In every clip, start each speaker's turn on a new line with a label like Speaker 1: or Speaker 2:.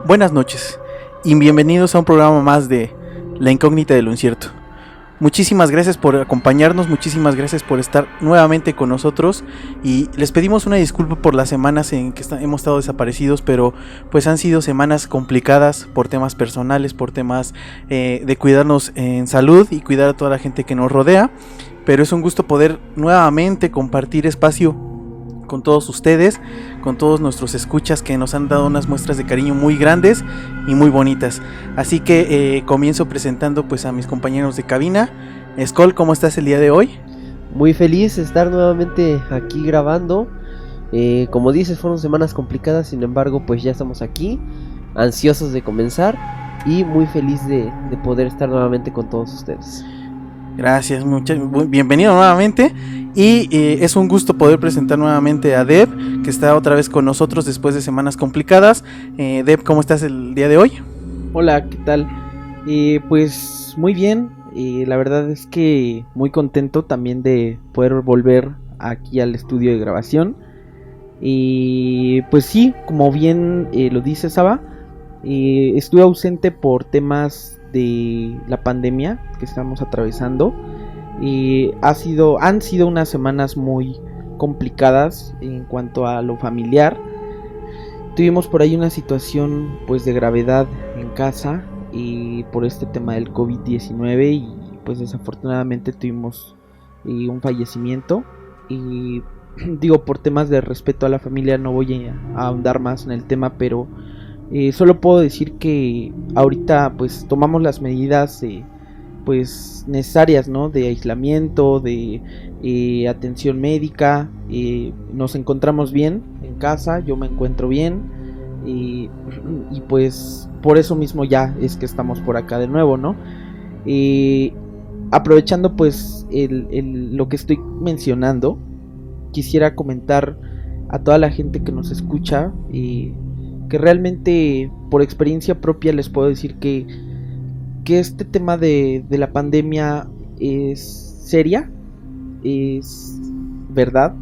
Speaker 1: Buenas noches y bienvenidos a un programa más de La Incógnita de lo Incierto. Muchísimas gracias por acompañarnos, muchísimas gracias por estar nuevamente con nosotros y les pedimos una disculpa por las semanas en que hemos estado desaparecidos, pero pues han sido semanas complicadas por temas personales, por temas de cuidarnos en salud y cuidar a toda la gente que nos rodea, pero es un gusto poder nuevamente compartir espacio con todos ustedes, con todos nuestros escuchas que nos han dado unas muestras de cariño muy grandes y muy bonitas. Así que comienzo presentando pues a mis compañeros de cabina. Skol, ¿cómo estás el día de hoy?
Speaker 2: Muy feliz de estar nuevamente aquí grabando. Como dices, fueron semanas complicadas, sin embargo pues ya estamos aquí, ansiosos de comenzar y muy feliz de poder estar nuevamente con todos ustedes.
Speaker 1: Gracias, bienvenido nuevamente. Y es un gusto poder presentar nuevamente a Deb, que está otra vez con nosotros después de semanas complicadas. Deb, ¿cómo estás el día de hoy?
Speaker 3: Hola, ¿qué tal? Pues muy bien, la verdad es que muy contento también de poder volver aquí al estudio de grabación. Y pues sí, como bien lo dice Saba, estuve ausente por temas de la pandemia que estamos atravesando. Han sido unas semanas muy complicadas en cuanto a lo familiar. Tuvimos por ahí una situación pues de gravedad en casa y por este tema del COVID-19 y pues desafortunadamente tuvimos un fallecimiento y digo, por temas de respeto a la familia no voy a ahondar más en el tema, pero solo puedo decir que ahorita pues tomamos las medidas pues necesarias, ¿no? De aislamiento, de atención médica. Nos encontramos bien en casa, yo me encuentro bien y pues por eso mismo ya es que estamos por acá de nuevo, ¿no? Aprovechando pues lo que estoy mencionando, quisiera comentar a toda la gente que nos escucha que realmente por experiencia propia les puedo decir que este tema de la pandemia es seria, es verdad,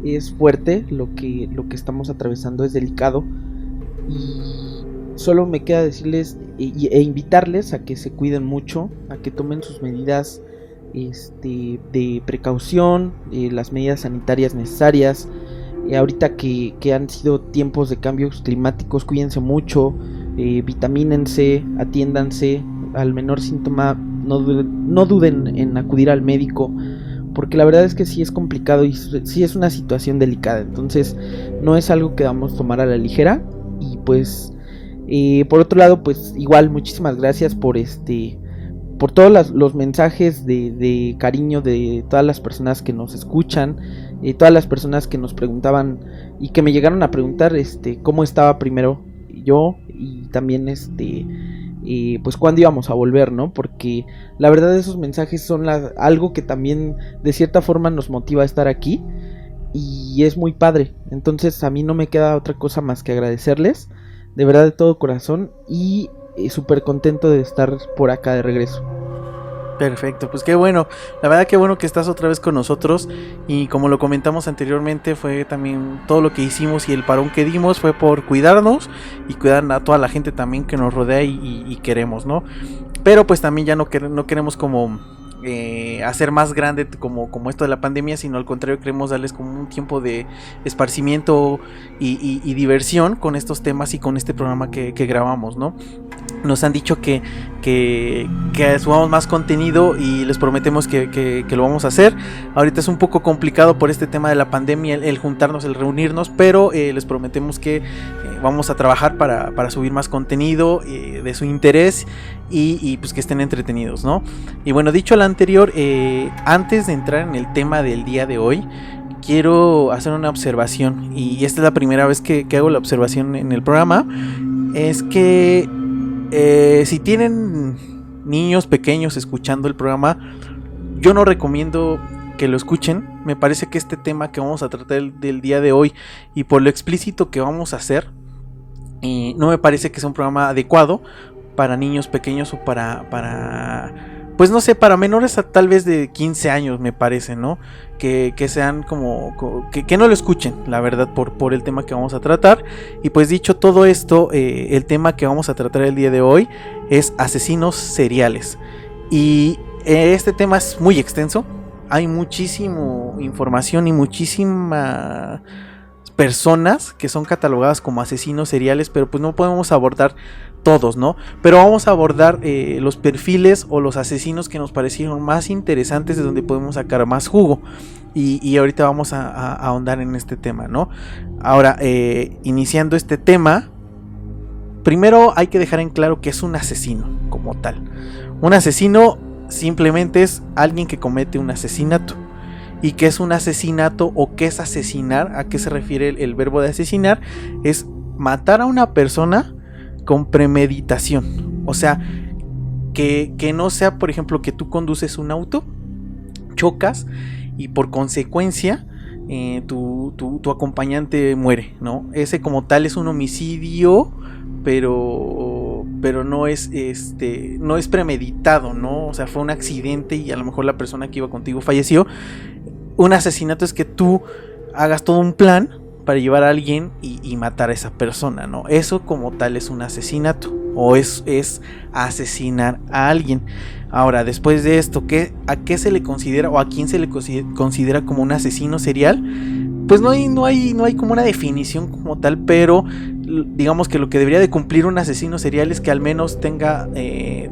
Speaker 3: es fuerte, lo que estamos atravesando es delicado y solo me queda decirles e invitarles a que se cuiden mucho, a que tomen sus medidas de precaución, las medidas sanitarias necesarias. Ahorita que han sido tiempos de cambios climáticos, cuídense mucho, vitamínense, atiéndanse. Al menor síntoma no duden en acudir al médico, porque la verdad es que sí es complicado y sí es una situación delicada, entonces no es algo que vamos a tomar a la ligera. Y pues por otro lado pues igual muchísimas gracias por todos los mensajes de cariño de todas las personas que nos escuchan, todas las personas que nos preguntaban y que me llegaron a preguntar cómo estaba primero yo y también pues cuándo íbamos a volver, ¿no? Porque la verdad esos mensajes son algo que también de cierta forma nos motiva a estar aquí y es muy padre. Entonces a mí no me queda otra cosa más que agradecerles de verdad de todo corazón y súper contento de estar por acá de regreso.
Speaker 1: Perfecto, pues qué bueno, la verdad qué bueno que estás otra vez con nosotros y como lo comentamos anteriormente fue también todo lo que hicimos y el parón que dimos fue por cuidarnos y cuidar a toda la gente también que nos rodea y queremos, ¿no? Pero pues también ya no queremos como hacer más grande como esto de la pandemia, sino al contrario queremos darles como un tiempo de esparcimiento y diversión con estos temas y con este programa que grabamos, ¿no? Nos han dicho que subamos más contenido y les prometemos que lo vamos a hacer. Ahorita es un poco complicado por este tema de la pandemia el juntarnos, el reunirnos, pero les prometemos que vamos a trabajar para subir más contenido de su interés y pues que estén entretenidos, ¿no? Y bueno, dicho lo anterior, antes de entrar en el tema del día de hoy, quiero hacer una observación y esta es la primera vez que hago la observación en el programa. Es que si tienen niños pequeños escuchando el programa, yo no recomiendo que lo escuchen. Me parece que este tema que vamos a tratar del día de hoy y por lo explícito que vamos a hacer, no me parece que sea un programa adecuado para niños pequeños o para pues no sé, para menores tal vez de 15 años me parece, ¿no? Que sean que no lo escuchen, la verdad, por el tema que vamos a tratar. Y pues dicho todo esto, el tema que vamos a tratar el día de hoy es asesinos seriales. Y este tema es muy extenso, hay muchísima información y muchísimas personas que son catalogadas como asesinos seriales, pero pues no podemos abordar todos, ¿no? Pero vamos a abordar los perfiles o los asesinos que nos parecieron más interesantes, de donde podemos sacar más jugo. Y ahorita vamos a ahondar en este tema, ¿no? Ahora, iniciando este tema, primero hay que dejar en claro que es un asesino como tal. Un asesino simplemente es alguien que comete un asesinato. ¿Y qué es un asesinato o qué es asesinar? ¿A qué se refiere el verbo de asesinar? Es matar a una persona con premeditación. O sea, que no sea, por ejemplo, que tú conduces un auto, chocas y por consecuencia tu acompañante muere, ¿no? Ese como tal es un homicidio, pero no es no es premeditado, ¿no? O sea, fue un accidente y a lo mejor la persona que iba contigo falleció. Un asesinato es que tú hagas todo un plan para llevar a alguien y matar a esa persona, ¿no? Eso como tal es un asesinato, o es asesinar a alguien. Ahora, después de esto, ¿a qué se le considera o a quién se le considera como un asesino serial? Pues no hay como una definición como tal, pero digamos que lo que debería de cumplir un asesino serial es que al menos tenga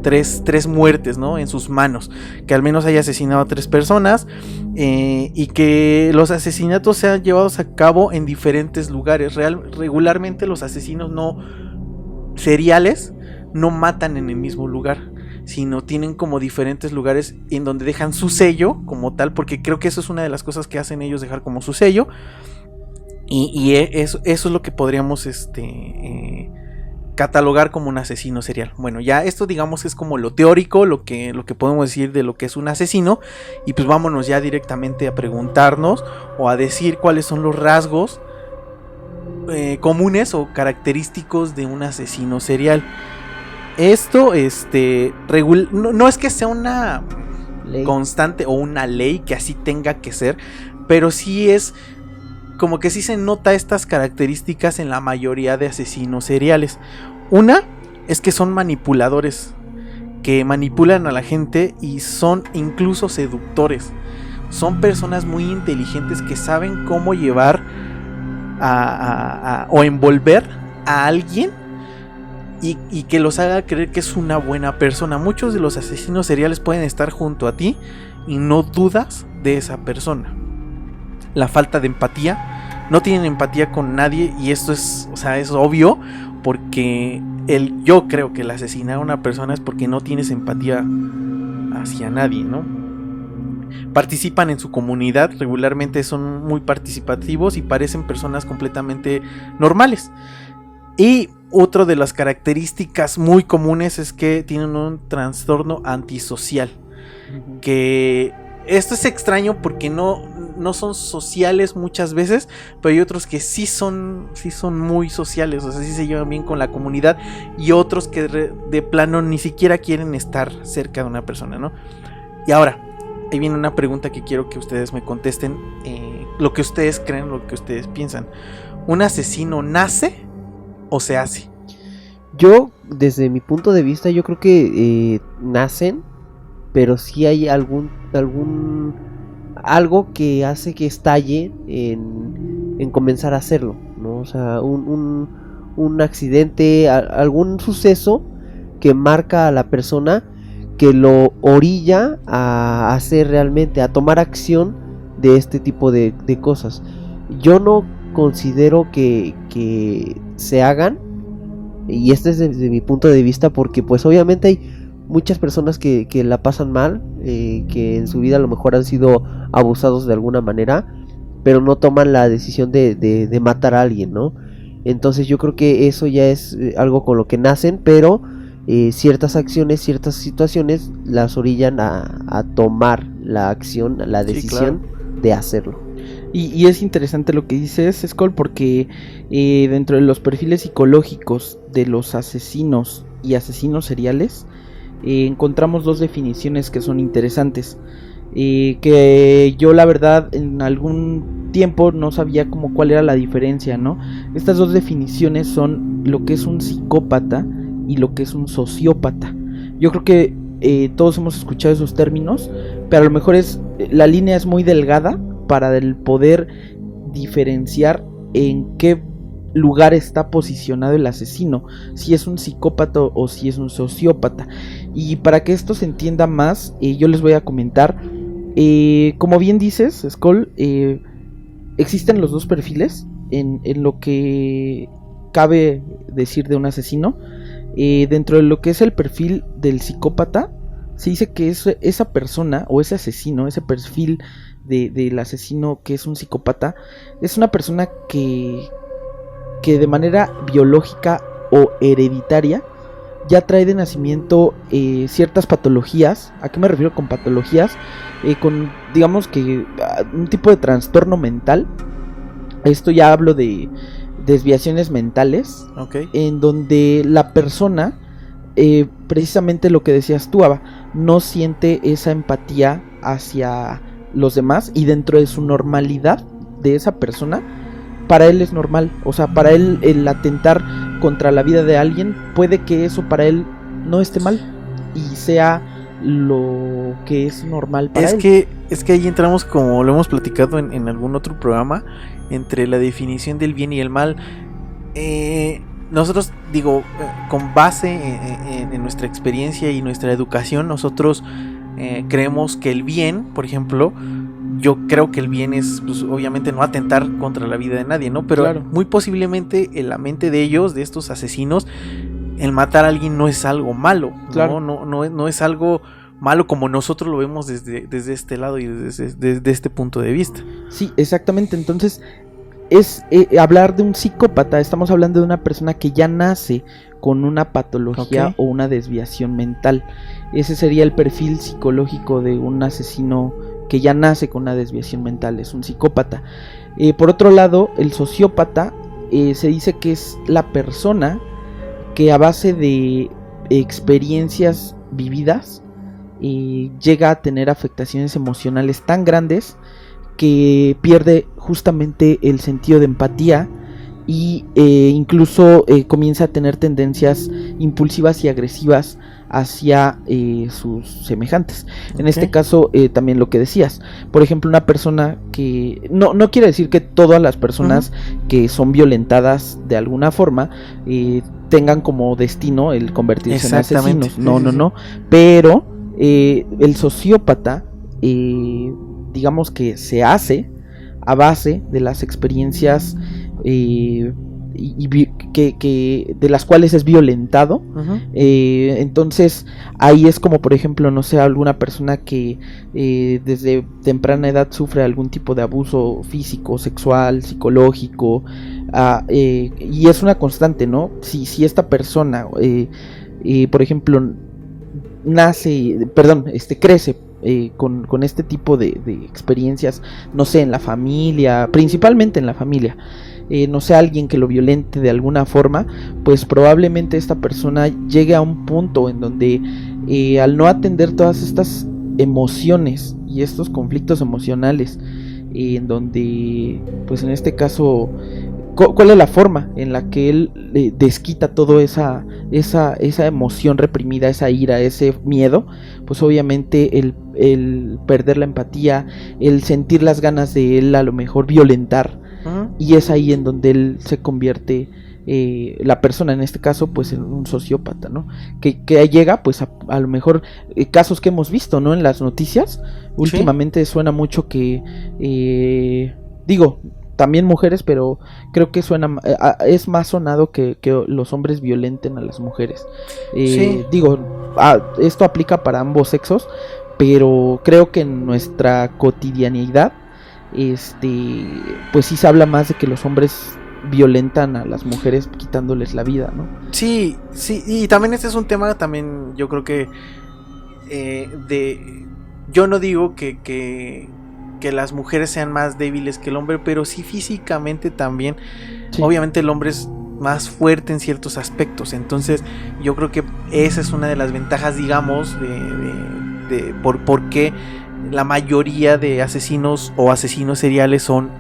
Speaker 1: tres muertes, ¿no? En sus manos, que al menos haya asesinado a 3 personas, y que los asesinatos sean llevados a cabo en diferentes lugares. Regularmente los asesinos seriales no matan en el mismo lugar, sino tienen como diferentes lugares en donde dejan su sello como tal, porque creo que eso es una de las cosas que hacen ellos, dejar como su sello. Y eso es lo que podríamos catalogar como un asesino serial. Bueno, ya esto digamos es como lo teórico, lo que podemos decir de lo que es un asesino. Y pues vámonos ya directamente a preguntarnos o a decir cuáles son los rasgos comunes o característicos de un asesino serial. Esto no es que sea una ley constante o una ley que así tenga que ser, pero sí es como que sí se nota estas características en la mayoría de asesinos seriales. Una es que son manipuladores, que manipulan a la gente y son incluso seductores. Son personas muy inteligentes que saben cómo llevar o envolver a alguien y que los haga creer que es una buena persona. Muchos de los asesinos seriales pueden estar junto a ti y no dudas de esa persona. La falta de empatía, no tienen empatía con nadie, y esto es obvio, porque yo creo que el asesinar a una persona es porque no tienes empatía hacia nadie, ¿no? Participan en su comunidad, regularmente son muy participativos y parecen personas completamente normales. Y otra de las características muy comunes es que tienen un trastorno antisocial, que esto es extraño porque no son sociales muchas veces, pero hay otros que sí son muy sociales, o sea, sí se llevan bien con la comunidad, y otros que de plano ni siquiera quieren estar cerca de una persona, ¿no? Y ahora, ahí viene una pregunta que quiero que ustedes me contesten, lo que ustedes creen, lo que ustedes piensan. ¿Un asesino nace o se hace?
Speaker 2: Yo, desde mi punto de vista, yo creo que nacen, pero sí hay algo que hace que estalle en comenzar a hacerlo, ¿no? O sea, un accidente, algún suceso que marca a la persona, que lo orilla a hacer realmente, a tomar acción de este tipo de cosas. Yo no considero que se hagan, y este es desde mi punto de vista, porque pues obviamente hay muchas personas que la pasan mal, que en su vida a lo mejor han sido abusados de alguna manera, pero no toman la decisión de matar a alguien, ¿no? Entonces yo creo que eso ya es algo con lo que nacen, pero ciertas acciones, ciertas situaciones las orillan a tomar la acción, la decisión, sí, claro, de hacerlo.
Speaker 3: Y es interesante lo que dices, Skull, porque dentro de los perfiles psicológicos de los asesinos y asesinos seriales, encontramos dos definiciones que son interesantes. Que yo la verdad en algún tiempo no sabía como cuál era la diferencia, ¿no? Estas dos definiciones son lo que es un psicópata y lo que es un sociópata. Yo creo que todos hemos escuchado esos términos, pero a lo mejor la línea es muy delgada para el poder diferenciar en qué lugar está posicionado el asesino, si es un psicópata o si es un sociópata. Y para que esto se entienda más, yo les voy a comentar. Como bien dices, Skull, existen los dos perfiles en lo que cabe decir de un asesino. Dentro de lo que es el perfil del psicópata, se dice que esa persona o ese asesino, ese perfil del asesino que es un psicópata, es una persona que de manera biológica o hereditaria ya trae de nacimiento ciertas patologías. ¿A qué me refiero con patologías? Con, digamos que, un tipo de trastorno mental. Esto ya hablo de desviaciones mentales,
Speaker 1: Okay.
Speaker 3: en donde la persona, precisamente lo que decías tú, Ava, no siente esa empatía hacia los demás, y dentro de su normalidad de esa persona, para él es normal. O sea, para él el atentar contra la vida de alguien, puede que eso para él no esté mal y sea lo que es normal para él.
Speaker 1: Es que ahí entramos, como lo hemos platicado en algún otro programa, entre la definición del bien y el mal. Nosotros, con base en nuestra experiencia y nuestra educación, nosotros creemos que el bien, por ejemplo, yo creo que el bien es, pues, obviamente no atentar contra la vida de nadie, ¿no? Pero
Speaker 3: Claro.
Speaker 1: Muy posiblemente en la mente de ellos, de estos asesinos, el matar a alguien no es algo malo, ¿no?
Speaker 3: Claro.
Speaker 1: No es algo malo como nosotros lo vemos desde este lado y desde este punto de vista.
Speaker 3: Sí, exactamente. Entonces, hablar de un psicópata, estamos hablando de una persona que ya nace con una patología,
Speaker 1: Ok.
Speaker 3: o una desviación mental. Ese sería el perfil psicológico de un asesino que ya nace con una desviación mental, es un psicópata. Por otro lado, el sociópata, se dice que es la persona que a base de experiencias vividas llega a tener afectaciones emocionales tan grandes que pierde justamente el sentido de empatía, y incluso comienza a tener tendencias impulsivas y agresivas hacia sus semejantes. En este caso, también lo que decías, por ejemplo, una persona que no quiere decir que todas las personas que son violentadas de alguna forma tengan como destino el convertirse en
Speaker 1: Exactamente.
Speaker 3: asesinos.
Speaker 1: Sí.
Speaker 3: No, pero el sociópata, digamos que se hace a base de las experiencias de las cuales es violentado. Entonces ahí es como, por ejemplo, no sé, alguna persona que desde temprana edad sufre algún tipo de abuso físico, sexual, psicológico, y es una constante, ¿no? Si esta persona, por ejemplo, crece con este tipo de experiencias, no sé, en la familia, principalmente en la familia, no sé, alguien que lo violente de alguna forma, pues probablemente esta persona llegue a un punto en donde al no atender todas estas emociones y estos conflictos emocionales, en donde, pues en este caso, ¿cuál es la forma en la que él desquita toda esa emoción reprimida, esa ira, ese miedo? Pues obviamente el perder la empatía, el sentir las ganas de él a lo mejor violentar, y es ahí en donde él se convierte, la persona en este caso, pues en un sociópata, ¿no? Que llega pues a lo mejor casos que hemos visto, ¿no? En las noticias últimamente suena mucho que también mujeres, pero creo que es más sonado que los hombres violenten a las mujeres. Esto aplica para ambos sexos, pero creo que en nuestra cotidianidad, pues sí se habla más de que los hombres violentan a las mujeres quitándoles la vida, ¿no?
Speaker 1: Sí, y también este es un tema, también yo creo que yo no digo que las mujeres sean más débiles que el hombre, pero sí físicamente también. Sí. Obviamente el hombre es más fuerte en ciertos aspectos, entonces yo creo que esa es una de las ventajas, digamos, de por qué la mayoría de asesinos o asesinos seriales son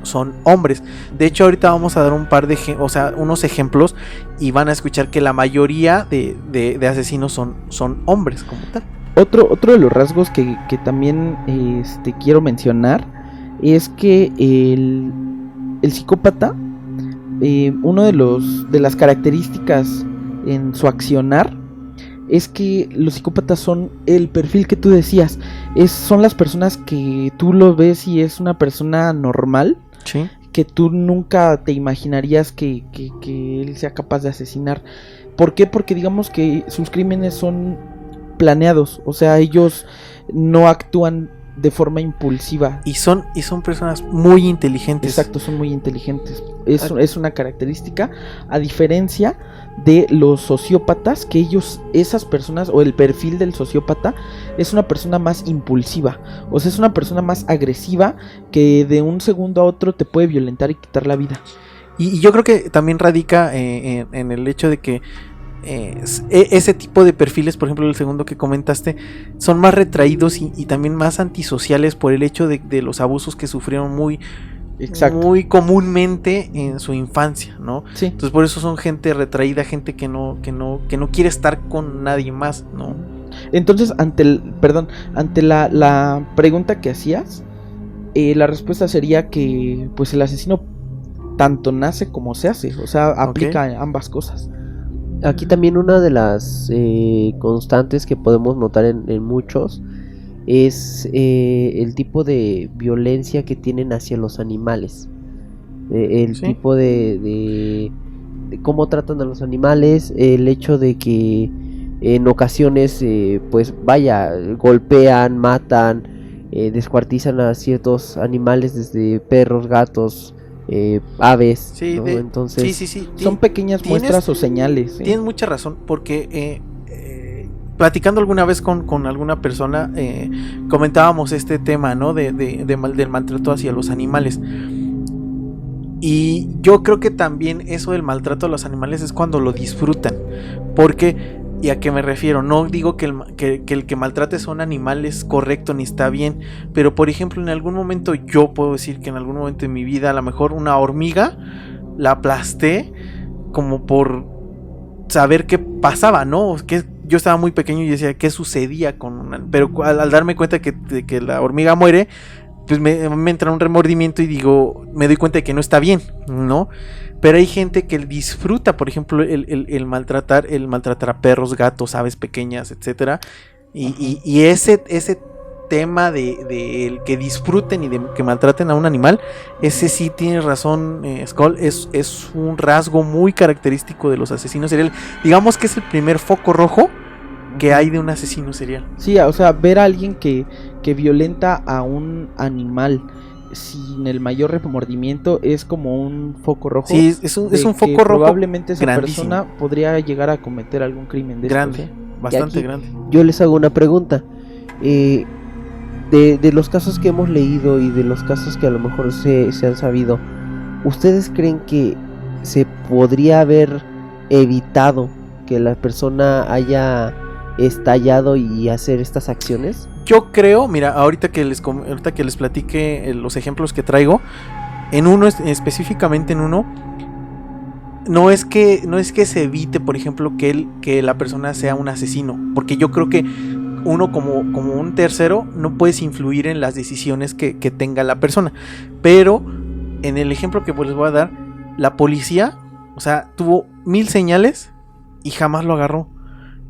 Speaker 1: hombres. De hecho, ahorita vamos a dar un par de unos ejemplos y van a escuchar que la mayoría de asesinos son hombres como tal.
Speaker 3: Otro de los rasgos que también quiero mencionar es que el psicópata, uno de las características en su accionar es que los psicópatas son el perfil que tú decías. Son las personas que tú lo ves y es una persona normal.
Speaker 1: Sí.
Speaker 3: Que tú nunca te imaginarías que él sea capaz de asesinar. ¿Por qué? Porque digamos que sus crímenes son planeados. O sea, ellos no actúan de forma impulsiva.
Speaker 1: Y son personas muy inteligentes.
Speaker 3: Exacto, son muy inteligentes. Es una característica, a diferencia de los sociópatas, que esas personas, o el perfil del sociópata, es una persona más impulsiva. O sea, es una persona más agresiva que de un segundo a otro te puede violentar y quitar la vida.
Speaker 1: Y yo creo que también radica en el hecho de que ese tipo de perfiles, por ejemplo el segundo que comentaste, son más retraídos y también más antisociales por el hecho de los abusos que sufrieron muy comúnmente en su infancia, ¿no?
Speaker 3: Sí.
Speaker 1: Entonces por eso son gente retraída, gente que no quiere estar con nadie más, ¿no?
Speaker 3: Entonces, ante la pregunta que hacías, la respuesta sería que pues el asesino tanto nace como se hace, o sea, aplica ambas cosas.
Speaker 2: Aquí también una de las constantes que podemos notar en muchos es el tipo de violencia que tienen hacia los animales, el
Speaker 1: ¿Sí?
Speaker 2: tipo de cómo tratan a los animales, el hecho de que en ocasiones pues vaya, golpean, matan, descuartizan a ciertos animales, desde perros, gatos, aves,
Speaker 1: Sí,
Speaker 2: ¿no? Entonces
Speaker 1: sí.
Speaker 3: Son pequeñas muestras o señales.
Speaker 1: Tienes mucha razón, porque platicando alguna vez con alguna persona, comentábamos este tema, ¿no? Del maltrato hacia los animales. Y yo creo que también eso del maltrato a los animales es cuando lo disfrutan. Porque, ¿y a qué me refiero? No digo que el que maltrate a un animal es correcto ni está bien. Pero, por ejemplo, en algún momento yo puedo decir que en algún momento de mi vida, a lo mejor una hormiga la aplasté como por saber qué pasaba, ¿no? Que yo estaba muy pequeño y decía qué sucedía pero al darme cuenta de que la hormiga muere, pues me entra un remordimiento y me doy cuenta de que no está bien, ¿no? Pero hay gente que disfruta, por ejemplo, el maltratar a perros, gatos, aves pequeñas, etcétera. Y ese tema de el que disfruten y de que maltraten a un animal, ese sí tienes razón, Skull, es un rasgo muy característico de los asesinos serial. Digamos que es el primer foco rojo que hay de un asesino serial.
Speaker 3: Sí, o sea, ver a alguien que violenta a un animal sin el mayor remordimiento es como un foco rojo.
Speaker 1: Sí, es un foco rojo.
Speaker 3: Probablemente esa
Speaker 1: grandísimo.
Speaker 3: persona podría llegar a cometer algún crimen de
Speaker 1: grande,
Speaker 3: estos, ¿eh?
Speaker 1: Bastante
Speaker 2: aquí,
Speaker 1: grande.
Speaker 2: Yo les hago una pregunta. De los casos que hemos leído y de los casos que a lo mejor se han sabido, ¿ustedes creen que se podría haber evitado que la persona haya estallado y hacer estas acciones?
Speaker 1: Yo creo, mira, ahorita que les platique los ejemplos que traigo, específicamente en uno, no es que se evite, por ejemplo, que la persona sea un asesino, porque yo creo que uno como un tercero no puedes influir en las decisiones que tenga la persona. Pero en el ejemplo que les voy a dar, la policía, o sea, tuvo 1000 señales y jamás lo agarró.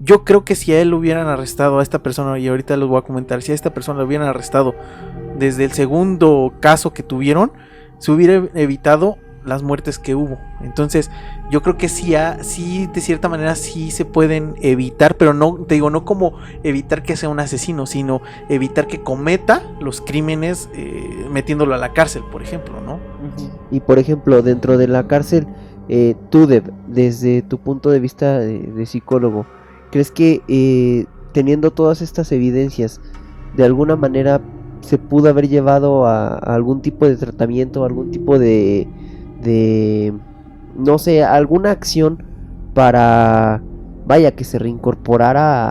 Speaker 1: Yo creo que si a él lo hubieran arrestado, a esta persona, y ahorita les voy a comentar, si a esta persona lo hubieran arrestado desde el segundo caso que tuvieron, se hubiera evitado las muertes que hubo. Entonces yo creo que sí, de cierta manera sí se pueden evitar, pero no, te digo, no como evitar que sea un asesino, sino evitar que cometa los crímenes metiéndolo a la cárcel, por ejemplo, ¿no?
Speaker 2: Y por ejemplo, dentro de la cárcel, tú, desde tu punto de vista de psicólogo, ¿crees que teniendo todas estas evidencias, de alguna manera se pudo haber llevado a algún tipo de tratamiento, algún tipo de no sé, alguna acción para vaya, que se reincorporara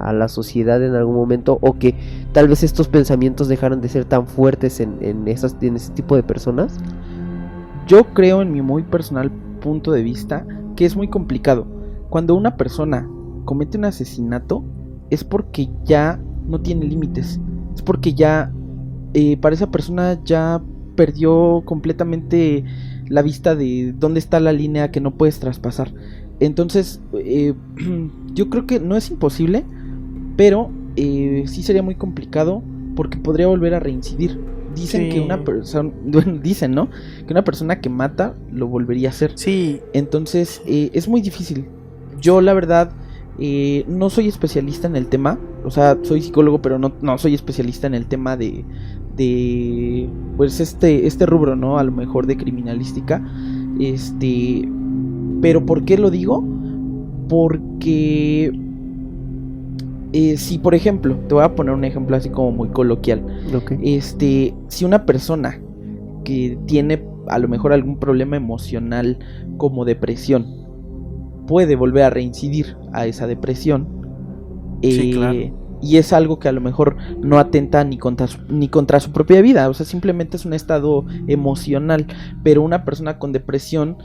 Speaker 2: a la sociedad en algún momento, o que tal vez estos pensamientos dejaran de ser tan fuertes en ese tipo de personas?
Speaker 3: Yo creo, en mi muy personal punto de vista, que es muy complicado. Cuando una persona comete un asesinato es porque ya no tiene límites, es porque ya para esa persona ya perdió completamente la vista de dónde está la línea que no puedes traspasar. Entonces yo creo que no es imposible, pero sí sería muy complicado, porque podría volver a reincidir. Dicen
Speaker 1: Sí.
Speaker 3: que una persona, bueno, dicen, ¿no?, que una persona que mata lo volvería a hacer.
Speaker 1: Sí,
Speaker 3: Entonces es muy difícil. Yo la verdad no soy especialista en el tema. O sea, soy psicólogo, pero no soy especialista en el tema de pues este rubro, ¿no? A lo mejor de criminalística. Pero ¿por qué lo digo? Porque si, por ejemplo, te voy a poner un ejemplo así como muy coloquial.
Speaker 2: Okay.
Speaker 3: Si una persona que tiene a lo mejor algún problema emocional como depresión puede volver a reincidir a esa depresión,
Speaker 1: Sí, claro.
Speaker 3: y es algo que a lo mejor no atenta ni contra su propia vida, o sea, simplemente es un estado emocional, pero una persona con depresión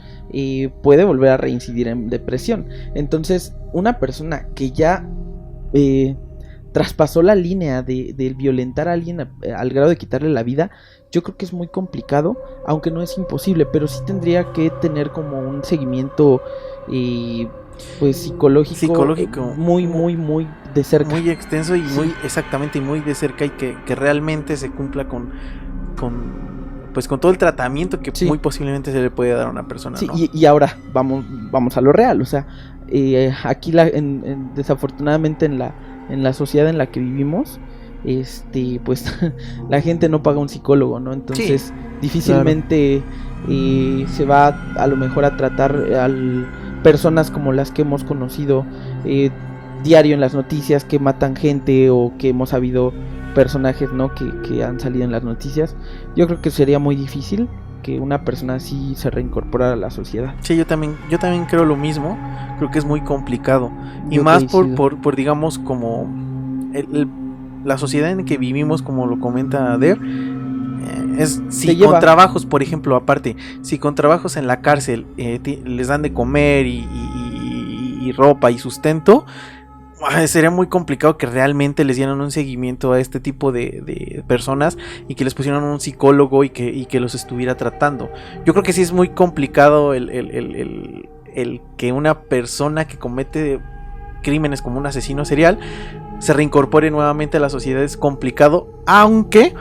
Speaker 3: puede volver a reincidir en depresión. Entonces, una persona que ya traspasó la línea de violentar a alguien al grado de quitarle la vida, yo creo que es muy complicado, aunque no es imposible, pero sí tendría que tener como un seguimiento pues psicológico muy de cerca.
Speaker 1: Muy extenso y
Speaker 3: Sí.
Speaker 1: muy exactamente, y muy de cerca, y que realmente se cumpla con todo el tratamiento que
Speaker 3: Sí.
Speaker 1: muy posiblemente se le puede dar a una persona,
Speaker 3: Sí,
Speaker 1: ¿no?
Speaker 3: y ahora vamos a lo real, o sea, aquí desafortunadamente en la sociedad en la que vivimos, pues la gente no paga un psicólogo, ¿no? Entonces difícilmente se va a lo mejor a tratar personas como las que hemos conocido diario en las noticias, que matan gente, o que hemos sabido personajes, ¿no?, que han salido en las noticias. Yo creo que sería muy difícil que una persona así se reincorporara a la sociedad.
Speaker 1: Sí, yo también creo lo mismo. Creo que es muy complicado. Y
Speaker 2: Yo
Speaker 1: más
Speaker 2: coincido.
Speaker 1: por digamos, como la sociedad en que vivimos, como lo comenta Dev, si con trabajos, por ejemplo, aparte, si con trabajos en la cárcel les dan de comer y ropa y sustento, sería muy complicado que realmente les dieran un seguimiento a este tipo de personas, y que les pusieran un psicólogo y que los estuviera tratando. Yo creo que sí es muy complicado el que una persona que comete crímenes como un asesino serial se reincorpore nuevamente a la sociedad. Es complicado, aunque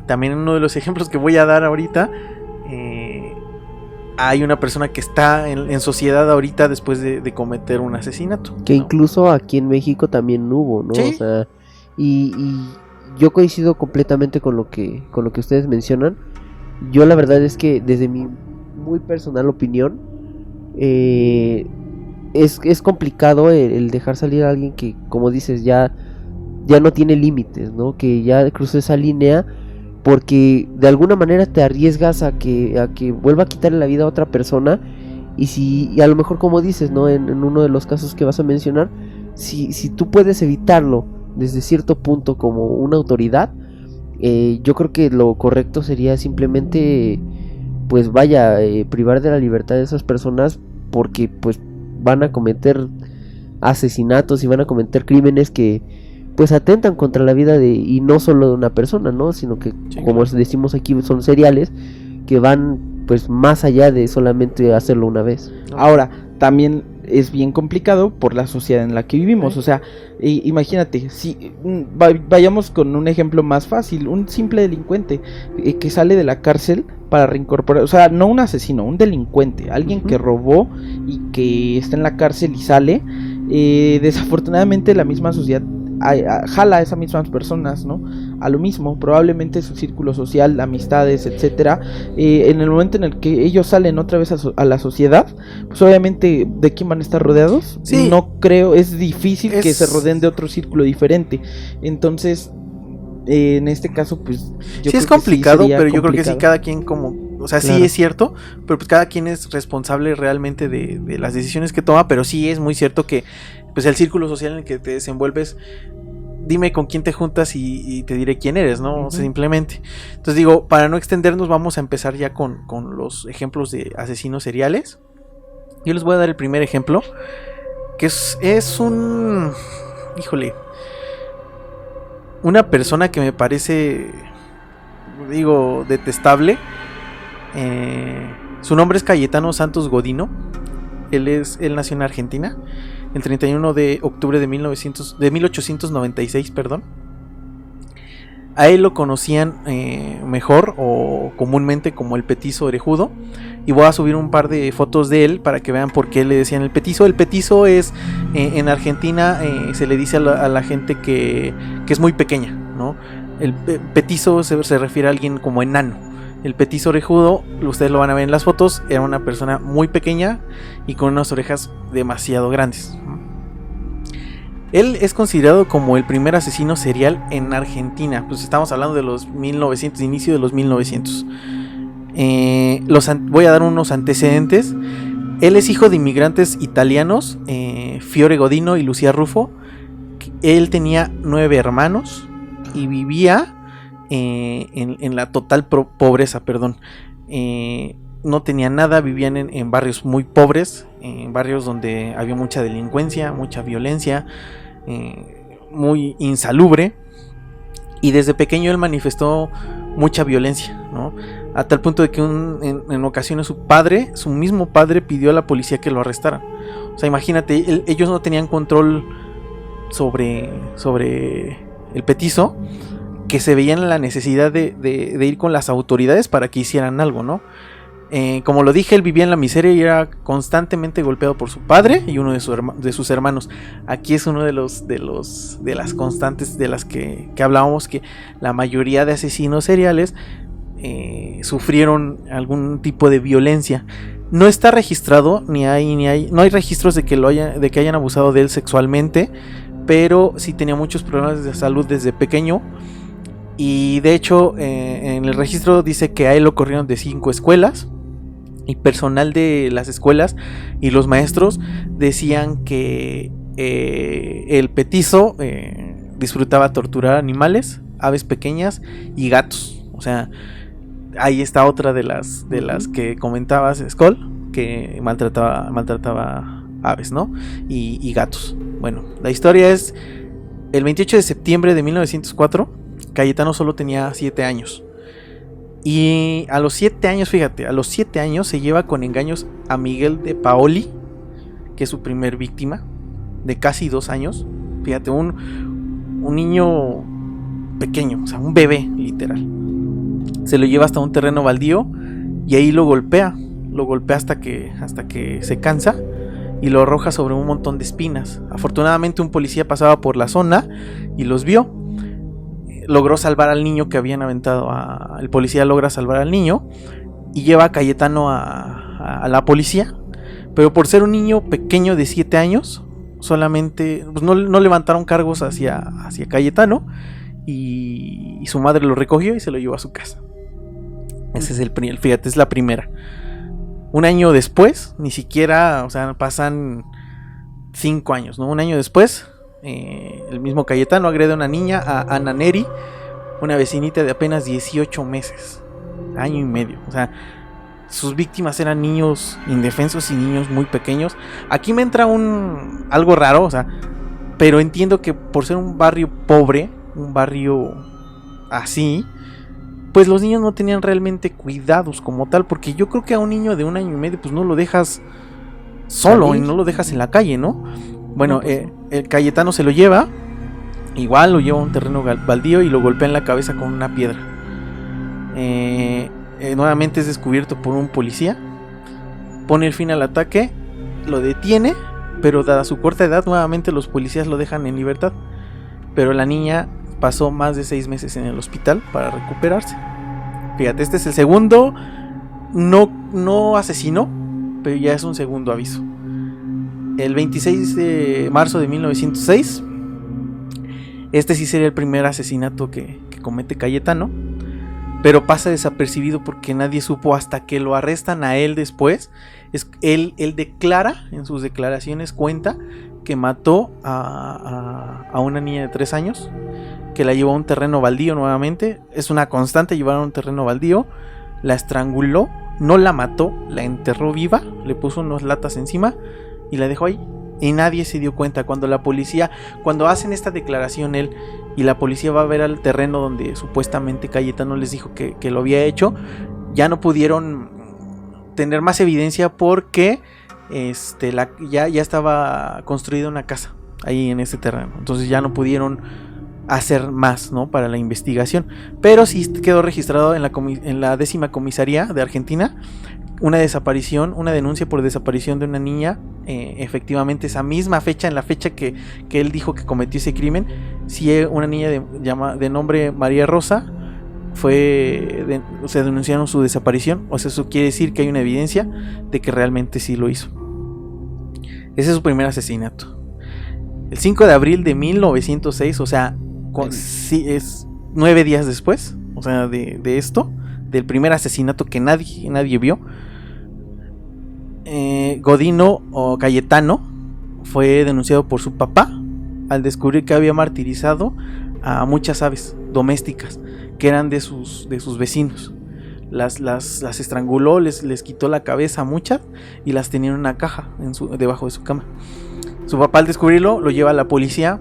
Speaker 1: también en uno de los ejemplos que voy a dar ahorita, hay una persona que está en sociedad ahorita después de cometer un asesinato,
Speaker 2: Que
Speaker 1: ¿no?
Speaker 2: incluso aquí en México también hubo, ¿no?
Speaker 1: Sí.
Speaker 2: O sea, y yo coincido completamente con lo que ustedes mencionan. Yo la verdad es que desde mi muy personal opinión, es complicado el dejar salir a alguien que, como dices, ya no tiene límites, ¿no? Que ya cruzó esa línea, porque de alguna manera te arriesgas a que vuelva a quitarle la vida a otra persona. Y a lo mejor, como dices, ¿no?, en uno de los casos que vas a mencionar, si tú puedes evitarlo desde cierto punto como una autoridad, yo creo que lo correcto sería simplemente, pues vaya, privar de la libertad de esas personas, porque pues van a cometer asesinatos y van a cometer crímenes que pues atentan contra la vida y no solo de una persona, ¿no?, sino que,
Speaker 1: Sí,
Speaker 2: como
Speaker 1: claro.
Speaker 2: decimos aquí, son seriales que van pues más allá de solamente hacerlo una vez.
Speaker 3: Ahora, también es bien complicado por la sociedad en la que vivimos. O sea, imagínate, si vayamos con un ejemplo más fácil, un simple delincuente que sale de la cárcel para reincorporar, o sea, no un asesino, un delincuente, alguien que robó y que está en la cárcel y sale, desafortunadamente la misma sociedad jala a esas mismas personas, ¿no?, a lo mismo, probablemente su círculo social, amistades, etcétera. En el momento en el que ellos salen otra vez a la sociedad, pues obviamente, ¿de quién van a estar rodeados?
Speaker 1: Sí.
Speaker 3: No creo, es difícil que se rodeen de otro círculo diferente. Entonces, en este caso, pues
Speaker 1: Sí es complicado, pero yo creo que sí, cada quien como O sea,
Speaker 2: Claro.
Speaker 1: sí es cierto, pero pues cada quien es responsable realmente de las decisiones que toma, pero sí es muy cierto que pues el círculo social en el que te desenvuelves, dime con quién te juntas y te diré quién eres, ¿no?
Speaker 2: Ujú.
Speaker 1: Simplemente. Entonces digo, para no extendernos, vamos a empezar ya con los ejemplos de asesinos seriales. Yo les voy a dar el primer ejemplo, que es un... Híjole. Una persona que me parece, digo, detestable. Su nombre es Cayetano Santos Godino. Él nació en Argentina el 31 de octubre de 1896, perdón. A él lo conocían mejor o comúnmente como el petizo orejudo. Y voy a subir un par de fotos de él para que vean por qué le decían el petizo. El petizo es, en Argentina se le dice a la gente que es muy pequeña, ¿no? El petizo se refiere a alguien como enano. El petizo orejudo, ustedes lo van a ver en las fotos, era una persona muy pequeña y con unas orejas demasiado grandes. Él es considerado como el primer asesino serial en Argentina. Pues estamos hablando de los 1900, inicio de los 1900. Voy a dar unos antecedentes. Él es hijo de inmigrantes italianos, Fiore Godino y Lucia Ruffo. Él tenía 9 hermanos y vivía en la total pobreza, perdón. No tenía nada, vivían en barrios muy pobres, en barrios donde había mucha delincuencia, mucha violencia, muy insalubre. Y desde pequeño él manifestó mucha violencia, ¿no? A tal punto de que en ocasiones su mismo padre pidió a la policía que lo arrestaran. O sea, imagínate, ellos no tenían control sobre el petizo, que se veían la necesidad de ir con las autoridades para que hicieran algo, ¿no? Como lo dije, él vivía en la miseria y era constantemente golpeado por su padre y uno de sus hermanos. Aquí es uno de las constantes de las que hablábamos, que la mayoría de asesinos seriales sufrieron algún tipo de violencia. No está registrado, no hay registros de que hayan abusado de él sexualmente, pero sí tenía muchos problemas de salud desde pequeño. Y de hecho, en el registro dice que a él lo corrieron de 5 escuelas. Y personal de las escuelas y los maestros decían que el petizo disfrutaba torturar animales, aves pequeñas y gatos. O sea, ahí está otra de las que comentabas, Skull, que maltrataba aves, ¿no? Y gatos. Bueno, la historia es: el 28 de septiembre de 1904, Cayetano solo tenía 7 años. Y a los 7 años, fíjate, a los 7 años se lleva con engaños a Miguel de Paoli, que es su primer víctima, de casi 2 años. Fíjate, un niño pequeño, o sea, un bebé, literal. Se lo lleva hasta un terreno baldío y ahí lo golpea hasta que se cansa y lo arroja sobre un montón de espinas. Afortunadamente un policía pasaba por la zona y los vio. Logró salvar al niño que habían aventado. El policía logra salvar al niño y lleva a Cayetano a la policía. Pero por ser un niño pequeño de 7 años, solamente pues no levantaron cargos hacia Cayetano. Y su madre lo recogió y se lo llevó a su casa. Ese es fíjate, es la primera. Un año después, ni siquiera, o sea, pasan 5 años, ¿no? Un año después, el mismo Cayetano agrede a una niña, a Ana Neri, una vecinita de apenas 18 meses, año y medio. O sea, sus víctimas eran niños indefensos y niños muy pequeños. Aquí me entra algo raro, o sea, pero entiendo que por ser un barrio pobre, un barrio así, pues los niños no tenían realmente cuidados como tal, porque yo creo que a un niño de 1 año y medio pues no lo dejas solo ¿salir? Y no lo dejas en la calle, ¿no? Bueno, no, pues el Cayetano se lo lleva, igual lo lleva a un terreno baldío y lo golpea en la cabeza con una piedra. Nuevamente es descubierto por un policía, pone el fin al ataque, lo detiene, pero dada su corta edad, nuevamente los policías lo dejan en libertad. Pero la niña pasó más de 6 meses en el hospital para recuperarse. Fíjate, este es el segundo, no asesino, pero ya es un segundo aviso. El 26 de marzo de 1906, este sí sería el primer asesinato que comete Cayetano. pero pasa desapercibido porque nadie supo hasta que lo arrestan a él después. Él declara, en sus declaraciones cuenta que mató a una niña de 3 años, que la llevó a un terreno baldío nuevamente. Es una constante llevar a un terreno baldío. La estranguló, no la mató, la enterró viva, le puso unas latas encima y la dejó ahí. Y nadie se dio cuenta. Cuando hacen esta declaración él y la policía va a ver al terreno donde supuestamente Cayetano les dijo que lo había hecho, ya no pudieron tener más evidencia porque ya estaba construida una casa ahí en ese terreno. Entonces ya no pudieron hacer más, ¿no?, para la investigación. Pero sí quedó registrado en la 10ª comisaría de Argentina una denuncia por desaparición de una niña. Efectivamente esa misma fecha, en la fecha que él dijo que cometió ese crimen, sí, una niña de nombre María Rosa se denunciaron su desaparición. O sea, eso quiere decir que hay una evidencia de que realmente sí lo hizo. Ese es su primer asesinato. El 5 de abril de 1906, o sea, sí, es 9 días después, o sea, de esto, del primer asesinato que nadie vio. Godino o Cayetano fue denunciado por su papá al descubrir que había martirizado a muchas aves domésticas que eran de sus vecinos. Las estranguló, les quitó la cabeza a muchas y las tenía en una caja debajo de su cama. Su papá, al descubrirlo, lo lleva a la policía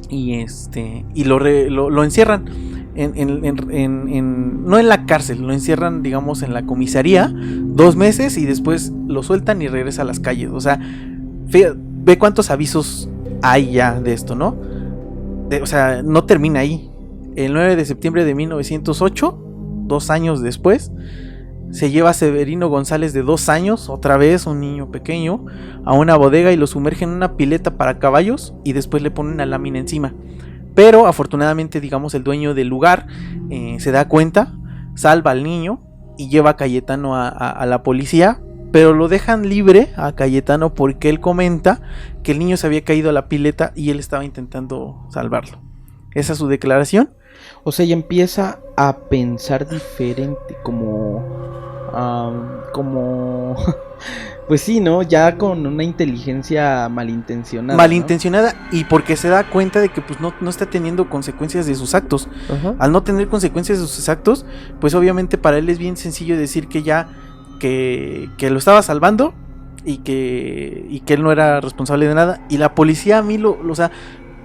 Speaker 1: y lo encierran no en la cárcel, lo encierran, digamos, en la comisaría 2 meses y después lo sueltan y regresa a las calles. O sea, ve cuántos avisos hay ya de esto, ¿no? O sea, no termina ahí. El 9 de septiembre de 1908, 2 años después, se lleva a Severino González, de 2 años, otra vez un niño pequeño, a una bodega y lo sumergen en una pileta para caballos y después le ponen una lámina encima. Pero afortunadamente, digamos, el dueño del lugar se da cuenta, salva al niño y lleva a Cayetano a la policía, pero lo dejan libre a Cayetano porque él comenta que el niño se había caído a la pileta y él estaba intentando salvarlo. Esa es su declaración.
Speaker 3: O sea, ya empieza a pensar diferente, como pues sí, ¿no? Ya con una inteligencia malintencionada.
Speaker 1: Malintencionada, ¿no? Y porque se da cuenta de que pues no está teniendo consecuencias de sus actos. Ajá. Al no tener consecuencias de sus actos, pues obviamente para él es bien sencillo decir que lo estaba salvando y que él no era responsable de nada. Y la policía, a mí lo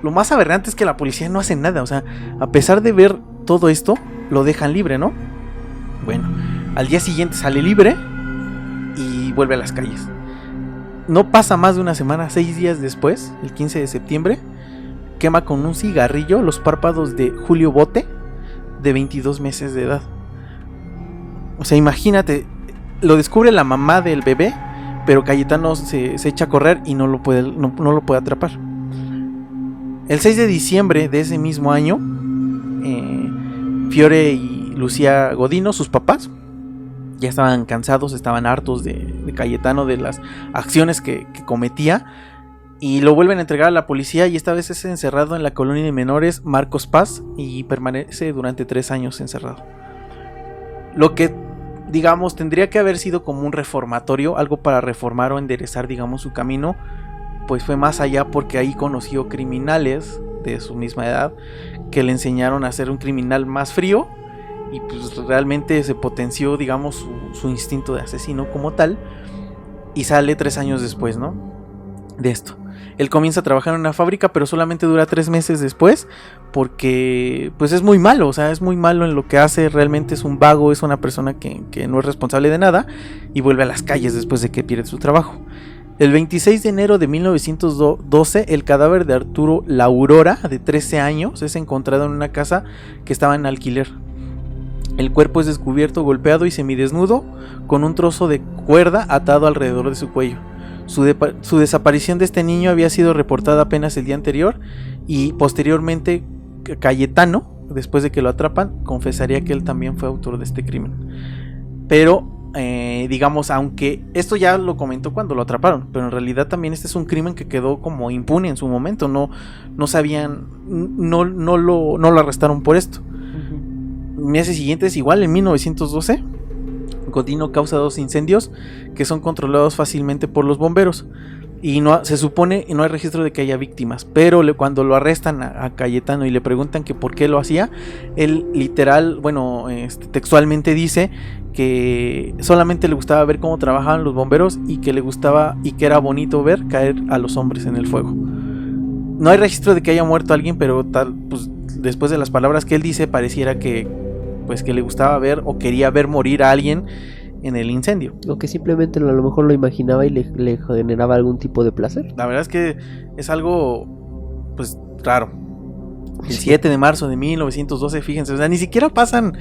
Speaker 1: más aberrante es que la policía no hace nada. O sea, a pesar de ver todo esto, lo dejan libre, ¿no? Bueno, al día siguiente sale libre y vuelve a las calles. No pasa más de una semana, 6 días después, el 15 de septiembre, quema con un cigarrillo los párpados de Julio Bote, de 22 meses de edad. O sea, imagínate, lo descubre la mamá del bebé, pero Cayetano se echa a correr y no lo puede atrapar. El 6 de diciembre de ese mismo año, Fiore y Lucía Godino, sus papás, ya estaban cansados, estaban hartos de Cayetano, de las acciones que cometía, y lo vuelven a entregar a la policía, y esta vez es encerrado en la colonia de menores Marcos Paz y permanece durante 3 años encerrado. Lo que, digamos, tendría que haber sido como un reformatorio, algo para reformar o enderezar, digamos, su camino, pues fue más allá, porque ahí conoció criminales de su misma edad que le enseñaron a ser un criminal más frío, y pues realmente se potenció, digamos, su instinto de asesino como tal, y sale 3 años después, ¿no?, de esto. Él comienza a trabajar en una fábrica, pero solamente dura 3 meses después, porque pues es muy malo, o sea, es muy malo en lo que hace, realmente es un vago, es una persona que no es responsable de nada, y vuelve a las calles después de que pierde su trabajo. El 26 de enero de 1912, el cadáver de Arturo La Aurora, de 13 años, es encontrado en una casa que estaba en alquiler. El cuerpo es descubierto golpeado y semidesnudo, con un trozo de cuerda atado alrededor de su cuello. Su desaparición de este niño había sido reportada apenas el día anterior, y posteriormente Cayetano, después de que lo atrapan, confesaría que él también fue autor de este crimen. Pero digamos, aunque esto ya lo comentó cuando lo atraparon, pero en realidad también este es un crimen que quedó como impune en su momento. No sabían, no lo arrestaron por esto. meses siguientes, igual en 1912, Godino causa 2 incendios que son controlados fácilmente por los bomberos. Y no se supone, y no hay registro de que haya víctimas, pero cuando lo arrestan a Cayetano y le preguntan que por qué lo hacía, él literal, textualmente dice que solamente le gustaba ver cómo trabajaban los bomberos y que le gustaba y que era bonito ver caer a los hombres en el fuego. No hay registro de que haya muerto alguien, pero pues, después de las palabras que él dice, pareciera que le gustaba ver o quería ver morir a alguien en el incendio.
Speaker 2: O que simplemente a lo mejor lo imaginaba y le generaba algún tipo de placer.
Speaker 1: La verdad es que es algo pues raro. El 7 de marzo de 1912, fíjense, o sea, ni siquiera pasan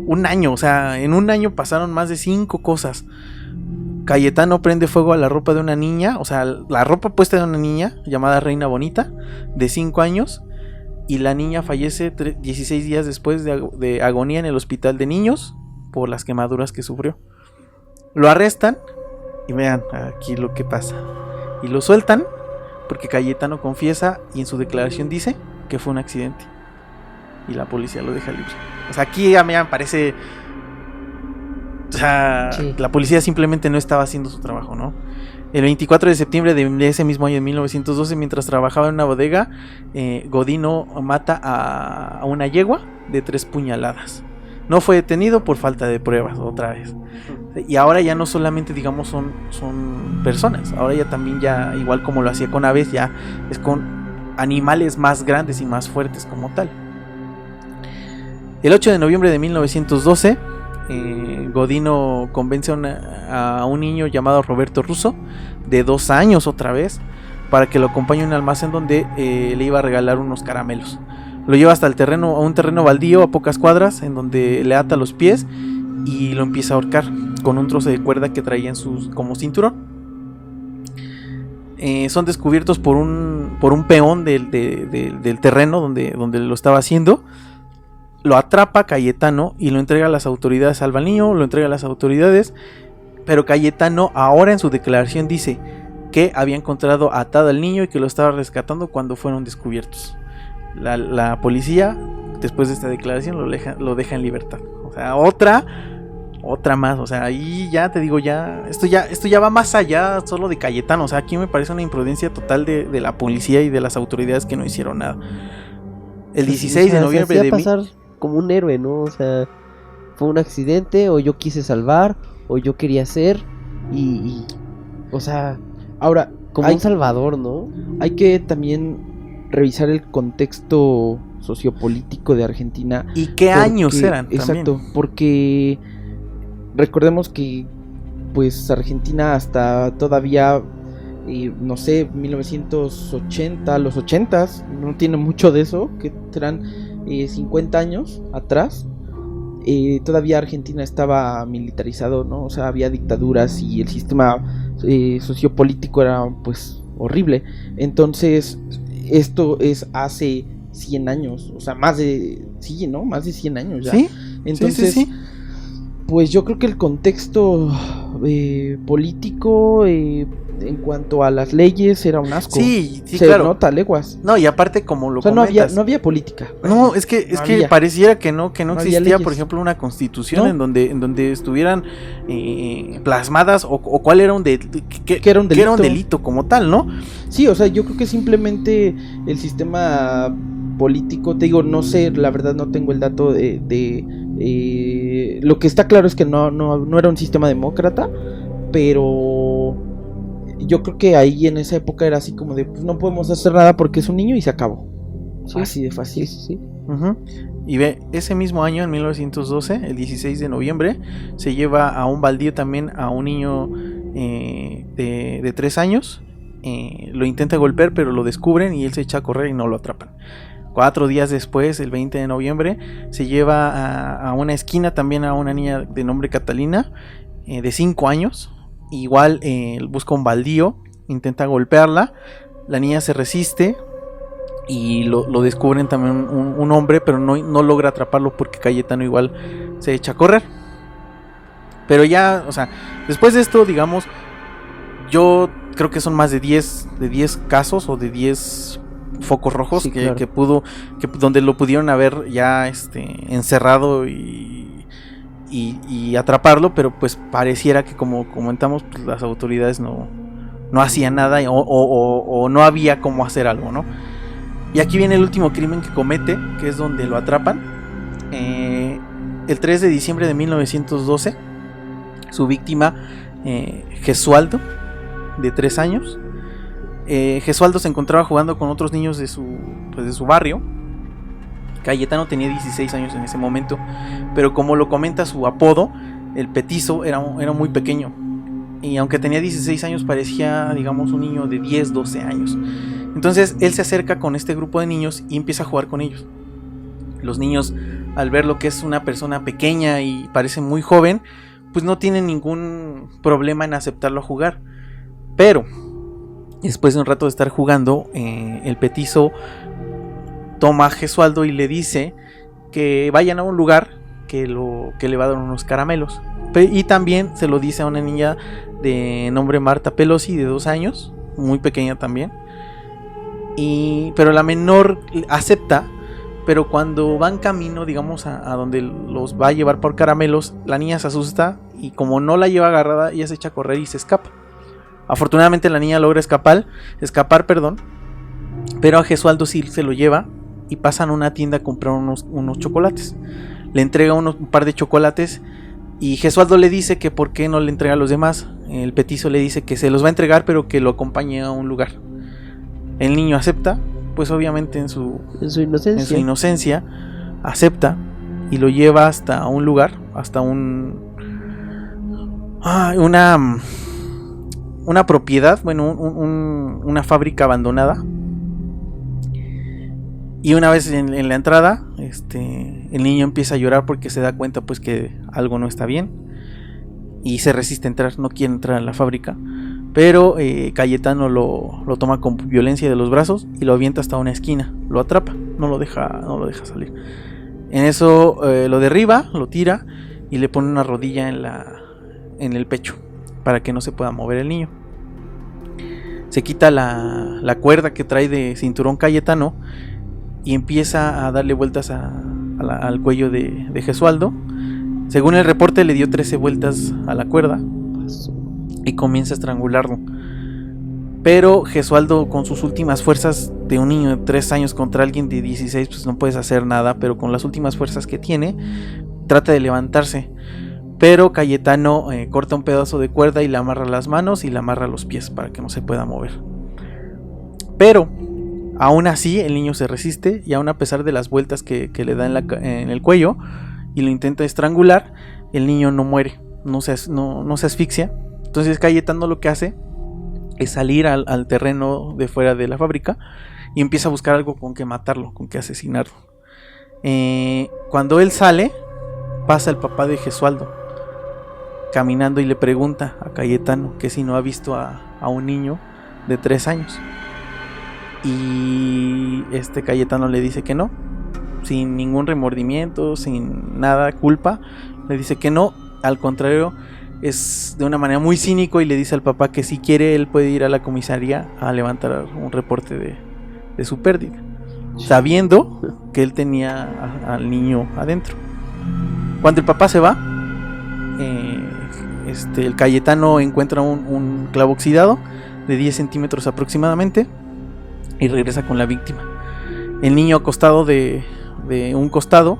Speaker 1: un año, o sea, en un año pasaron más de 5 cosas. Cayetano prende fuego a la ropa de una niña, o sea, la ropa puesta de una niña llamada Reina Bonita, de 5 años, y la niña fallece 16 días después de agonía en el hospital de niños por las quemaduras que sufrió. Lo arrestan y vean aquí lo que pasa. Y lo sueltan porque Cayetano confiesa y en su declaración dice que fue un accidente. Y la policía lo deja libre. O sea, aquí a mí me parece... O sea, sí. La policía simplemente no estaba haciendo su trabajo, ¿no? El 24 de septiembre de ese mismo año de 1912, mientras trabajaba en una bodega, Godino mata a una yegua de 3 puñaladas. No fue detenido por falta de pruebas, otra vez. Y ahora ya no solamente, digamos, son personas. Ahora ya también, ya igual como lo hacía con aves, ya es con animales más grandes y más fuertes como tal. El 8 de noviembre de 1912, Godino convence a un niño llamado Roberto Russo, de 2 años otra vez, para que lo acompañe a un almacén donde le iba a regalar unos caramelos. Lo lleva hasta a un terreno baldío a pocas cuadras, en donde le ata los pies y lo empieza a ahorcar con un trozo de cuerda que traía como cinturón. Son descubiertos por un peón del terreno donde lo estaba haciendo. Lo atrapa Cayetano y lo entrega a las autoridades. Salva al niño, lo entrega a las autoridades, pero Cayetano ahora en su declaración dice que había encontrado atado al niño y que lo estaba rescatando cuando fueron descubiertos. La policía, después de esta declaración, lo deja en libertad. O sea, otra más. O sea, ahí ya te digo, esto ya va más allá solo de Cayetano. O sea, aquí me parece una imprudencia total de la policía y de las autoridades que no hicieron nada. El 16 de noviembre
Speaker 2: de pasar como un héroe, ¿no? O sea, fue un accidente, o yo quise salvar, o yo quería hacer, o sea,
Speaker 3: ahora
Speaker 2: como un salvador, ¿no?
Speaker 3: Hay que también revisar el contexto sociopolítico de Argentina.
Speaker 1: ¿Y qué años eran?
Speaker 3: Exacto,
Speaker 1: también.
Speaker 3: Porque recordemos que pues Argentina hasta todavía, no sé, 1980, los 80s, no tiene mucho de eso, que serán 50 años atrás, todavía Argentina estaba militarizado, ¿no? O sea, había dictaduras y el sistema sociopolítico era pues horrible. Entonces esto es hace 100 años, o sea, más de 100 años ya.
Speaker 1: ¿Sí?
Speaker 3: Entonces,
Speaker 1: sí.
Speaker 3: Pues yo creo que el contexto político en cuanto a las leyes era un asco.
Speaker 1: Sí,
Speaker 3: se
Speaker 1: claro.
Speaker 3: nota leguas.
Speaker 1: No, y aparte como lo
Speaker 3: comentas, no había política.
Speaker 1: No, es que pareciera que no existía, por ejemplo, una constitución, ¿no? en donde estuvieran plasmadas o cuál era un delito. Que era un delito como tal, ¿no?
Speaker 3: Sí, o sea, yo creo que simplemente el sistema político, te digo, no sé, la verdad no tengo el dato lo que está claro es que no era un sistema demócrata, pero yo creo que ahí en esa época era así como de, pues no podemos hacer nada porque es un niño y se acabó. Sí, así de fácil.
Speaker 2: Sí.
Speaker 1: Uh-huh. Y ve, ese mismo año, en 1912, el 16 de noviembre, se lleva a un baldío también a un niño de 3 años. Lo intenta golpear, pero lo descubren y él se echa a correr y no lo atrapan. 4 días después, el 20 de noviembre, se lleva a una esquina también a una niña de nombre Catalina, de 5 años. Igual busca un baldío, intenta golpearla, la niña se resiste y lo descubren también un hombre, pero no logra atraparlo porque Cayetano igual se echa a correr. Pero ya, o sea, después de esto, digamos, yo creo que son más de 10 casos o de 10 focos rojos,
Speaker 2: Sí,
Speaker 1: que,
Speaker 2: claro.
Speaker 1: que pudo, donde lo pudieron haber ya encerrado y atraparlo, pero pues pareciera que, como comentamos, pues las autoridades no hacían nada o no había cómo hacer algo, ¿no? Y aquí viene el último crimen que comete, que es donde lo atrapan. El 3 de diciembre de 1912, su víctima, Gesualdo, de 3 años. Gesualdo se encontraba jugando con otros niños de su barrio. Cayetano tenía 16 años en ese momento, pero como lo comenta su apodo, el petizo era muy pequeño. Y aunque tenía 16 años, parecía, digamos, un niño de 10, 12 años. Entonces él se acerca con este grupo de niños y empieza a jugar con ellos. Los niños, al ver lo que es una persona pequeña y parece muy joven, pues no tienen ningún problema en aceptarlo a jugar. Pero después de un rato de estar jugando, el petizo toma a Gesualdo y le dice que vayan a un lugar que le va a dar unos caramelos. Y también se lo dice a una niña de nombre Marta Pelosi, de 2 años, muy pequeña también. Pero la menor acepta, pero cuando van camino, digamos, a donde los va a llevar por caramelos, la niña se asusta y como no la lleva agarrada, ella se echa a correr y se escapa. Afortunadamente la niña logra escapar, pero a Gesualdo sí se lo lleva y pasan a una tienda a comprar unos chocolates. Le entrega un par de chocolates y Gesualdo le dice que por qué no le entrega a los demás. El petizo le dice que se los va a entregar, pero que lo acompañe a un lugar. El niño acepta, pues obviamente en su inocencia acepta y lo lleva hasta un lugar, hasta una propiedad, bueno, una fábrica abandonada. Y una vez en la entrada, el niño empieza a llorar porque se da cuenta pues que algo no está bien y se resiste a entrar, no quiere entrar a la fábrica. Pero Cayetano lo toma con violencia de los brazos y lo avienta hasta una esquina, lo atrapa, no lo deja salir. En eso lo derriba, lo tira y le pone una rodilla en el pecho para que no se pueda mover el niño. Se quita la cuerda que trae de cinturón Cayetano y empieza a darle vueltas al cuello de Gesualdo. Según el reporte, le dio 13 vueltas a la cuerda y comienza a estrangularlo. Pero Gesualdo, con sus últimas fuerzas de un niño de 3 años contra alguien de 16, pues no puedes hacer nada, pero con las últimas fuerzas que tiene, trata de levantarse. Pero Cayetano corta un pedazo de cuerda y le amarra las manos y le amarra los pies para que no se pueda mover. Pero aún así el niño se resiste y aún a pesar de las vueltas que le da en el cuello y lo intenta estrangular, el niño no muere, no se asfixia. Entonces Cayetano lo que hace es salir al terreno de fuera de la fábrica y empieza a buscar algo con que matarlo, con que asesinarlo. Cuando él sale, pasa el papá de Gesualdo caminando y le pregunta a Cayetano que si no ha visto a un niño de 3 años. Y Cayetano le dice que no, sin ningún remordimiento, sin nada, culpa, le dice que no. Al contrario, es de una manera muy cínico y le dice al papá que si quiere él puede ir a la comisaría a levantar un reporte de su pérdida, sabiendo que él tenía al niño adentro. Cuando el papá se va, el Cayetano encuentra un clavo oxidado de 10 centímetros aproximadamente y regresa con la víctima. El niño acostado de un costado,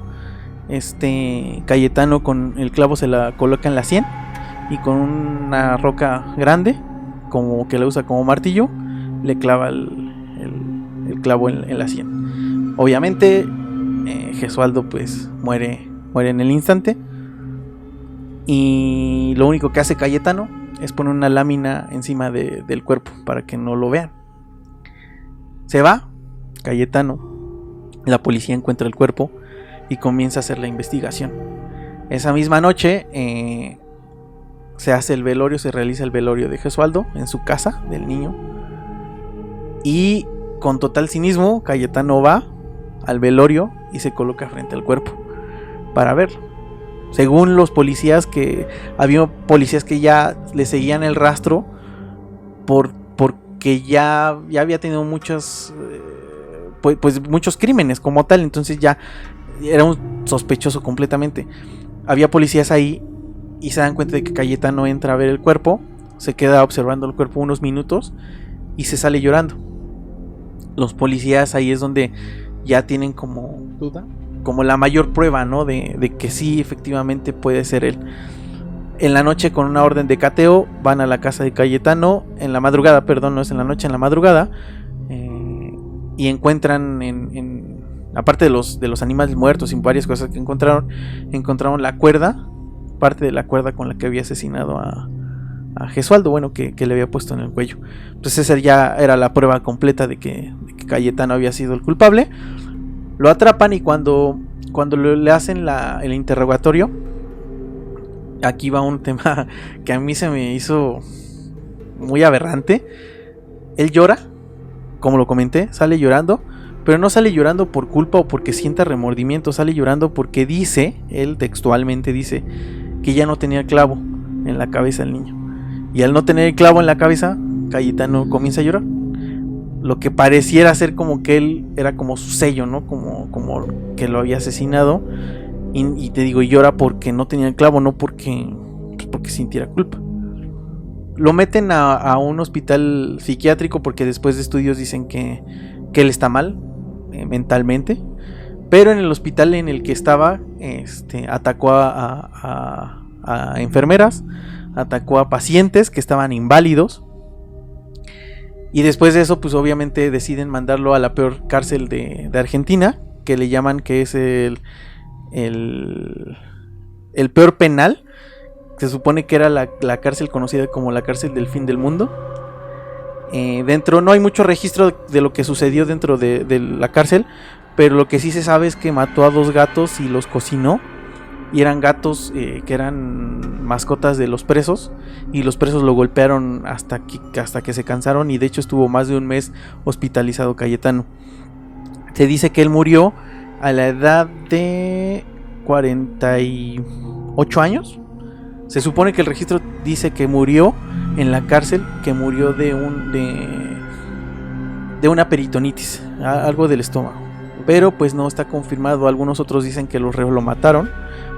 Speaker 1: Cayetano con el clavo se la coloca en la sien y con una roca grande, como que la usa como martillo, le clava el clavo en la sien. Obviamente Gesualdo pues muere en el instante y lo único que hace Cayetano es poner una lámina encima del cuerpo para que no lo vean. Se va Cayetano, la policía encuentra el cuerpo y comienza a hacer la investigación. Esa misma noche se realiza el velorio de Gesualdo en su casa del niño y con total cinismo Cayetano va al velorio y se coloca frente al cuerpo para verlo. Según los policías, que había policías que ya le seguían el rastro porque ya había tenido muchos pues muchos crímenes como tal. Entonces ya era un sospechoso completamente. Había policías ahí y se dan cuenta de que Cayetano entra a ver el cuerpo, se queda observando el cuerpo unos minutos y se sale llorando. Los policías ahí es donde ya tienen como
Speaker 3: ¿Duda?
Speaker 1: como la mayor prueba, ¿no? De que sí, efectivamente puede ser él. En la noche, con una orden de cateo, van a la casa de Cayetano, en la madrugada, perdón, no es en la noche, en la madrugada, y encuentran, aparte de los animales muertos y varias cosas que encontraron la cuerda, parte de la cuerda con la que había asesinado a Gesualdo, bueno, que le había puesto en el cuello. Entonces esa ya era la prueba completa de que Cayetano había sido el culpable. Lo atrapan y cuando le hacen el interrogatorio, aquí va un tema que a mí se me hizo muy aberrante. Él llora, como lo comenté, sale llorando, pero no sale llorando por culpa o porque sienta remordimiento, sale llorando porque dice, él textualmente dice, que ya no tenía el clavo en la cabeza del niño. Y al no tener el clavo en la cabeza, Cayetano comienza a llorar. Lo que pareciera ser como que él era como su sello, ¿no? Como que lo había asesinado. Y te digo, llora porque no tenía el clavo, no porque sintiera culpa. Lo meten a un hospital psiquiátrico porque después de estudios dicen que él está mal mentalmente. Pero en el hospital en el que estaba, atacó a enfermeras, atacó a pacientes que estaban inválidos. Y después de eso, pues obviamente deciden mandarlo a la peor cárcel de Argentina, que le llaman que es el peor penal. Se supone que era la cárcel conocida como la cárcel del fin del mundo. Dentro no hay mucho registro de lo que sucedió dentro de la cárcel, pero lo que sí se sabe es que mató a 2 gatos y los cocinó. Y eran gatos que eran mascotas de los presos. Y los presos lo golpearon hasta que se cansaron. Y de hecho estuvo más de un mes hospitalizado Cayetano. Se dice que él murió a la edad de 48 años. Se supone que el registro dice que murió en la cárcel. Que murió de una peritonitis, algo del estómago. Pero pues no está confirmado. Algunos otros dicen que los reos lo mataron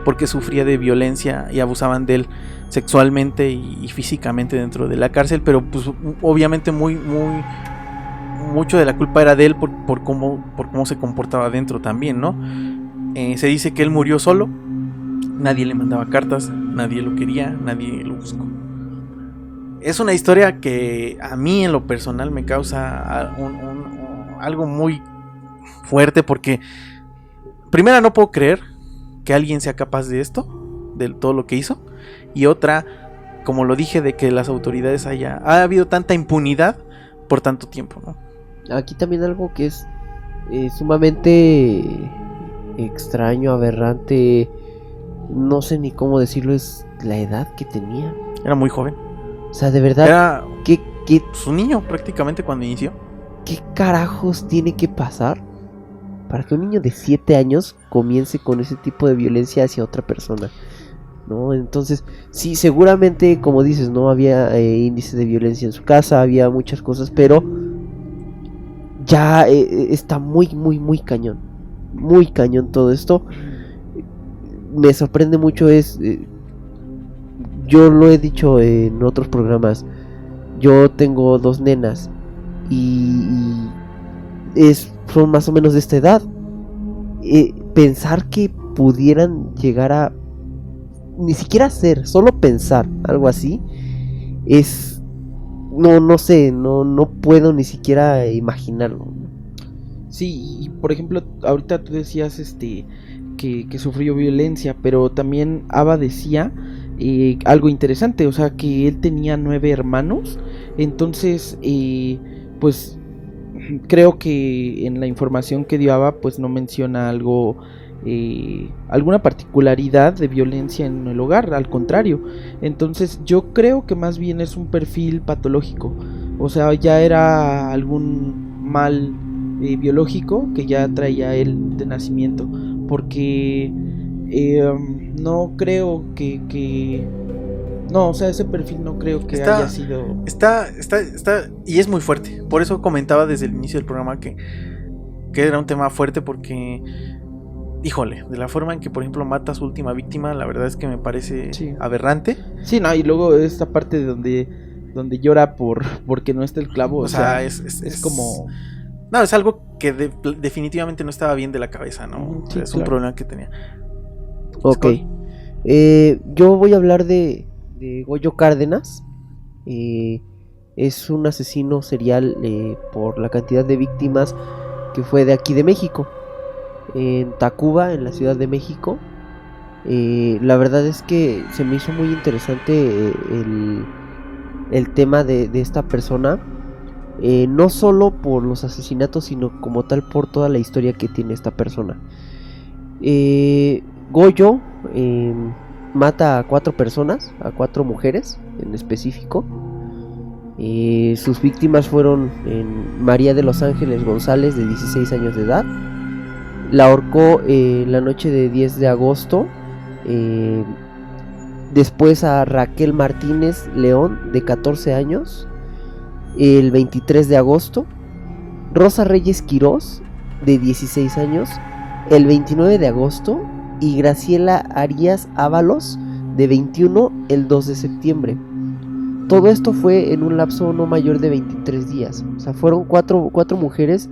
Speaker 1: porque sufría de violencia y abusaban de él sexualmente y físicamente dentro de la cárcel. Pero pues obviamente mucho de la culpa era de él por cómo se comportaba dentro también, ¿no? Se dice que él murió solo. Nadie le mandaba cartas, nadie lo quería, nadie lo buscó. Es una historia que a mí en lo personal me causa algo muy fuerte, porque primera, no puedo creer que alguien sea capaz de esto, de todo lo que hizo, y otra, como lo dije, de que las autoridades ha habido tanta impunidad por tanto tiempo, ¿no?
Speaker 2: Aquí también algo que es sumamente extraño, aberrante, no sé ni cómo decirlo, es la edad que tenía.
Speaker 1: Era muy joven.
Speaker 2: O sea, de verdad,
Speaker 1: era
Speaker 2: ¿qué
Speaker 1: su niño prácticamente cuando inició.
Speaker 2: ¿Qué carajos tiene que pasar para que un niño de 7 años comience con ese tipo de violencia hacia otra persona? ¿No? Entonces, sí, seguramente, como dices, no había índice de violencia en su casa, había muchas cosas, pero ya está muy cañón. Muy cañón todo esto. Me sorprende mucho yo lo he dicho en otros programas, yo tengo 2 nenas y son más o menos de esta edad. Pensar que pudieran llegar a ni siquiera hacer, solo pensar algo así es no sé, no puedo ni siquiera imaginarlo.
Speaker 3: Sí, y por ejemplo, ahorita tú decías que sufrió violencia, pero también Ava decía algo interesante, o sea, que él tenía 9 hermanos. Entonces, pues creo que en la información que dio Ava, pues no menciona alguna particularidad de violencia en el hogar, al contrario. Entonces yo creo que más bien es un perfil patológico, o sea, ya era algún mal biológico que ya traía él de nacimiento, porque no creo que no, o sea, ese perfil no creo que haya sido...
Speaker 1: Está, y es muy fuerte. Por eso comentaba desde el inicio del programa que que era un tema fuerte porque, híjole, de la forma en que por ejemplo mata a su última víctima, la verdad es que me parece aberrante.
Speaker 3: Sí, no, y luego esta parte de donde llora porque no está el clavo,
Speaker 1: o sea, es
Speaker 3: como...
Speaker 1: No, es algo que definitivamente no estaba bien de la cabeza, ¿no?
Speaker 3: Sí,
Speaker 1: es un problema que tenía.
Speaker 2: Ok. Yo voy a hablar de Goyo Cárdenas. Es un asesino serial por la cantidad de víctimas que fue de aquí de México, en Tacuba, en la Ciudad de México. La verdad es que se me hizo muy interesante el tema de esta persona, no solo por los asesinatos, sino como tal por toda la historia que tiene esta persona. Goyo mata a 4 personas, a 4 mujeres en específico. Sus víctimas fueron María de los Ángeles González, de 16 años de edad. La ahorcó la noche de 10 de agosto. Después a Raquel Martínez León, de 14 años, el 23 de agosto. Rosa Reyes Quirós, de 16 años, el 29 de agosto. Y Graciela Arias Ábalos, de 21, el 2 de septiembre. Todo esto fue en un lapso no mayor de 23 días. O sea, fueron cuatro mujeres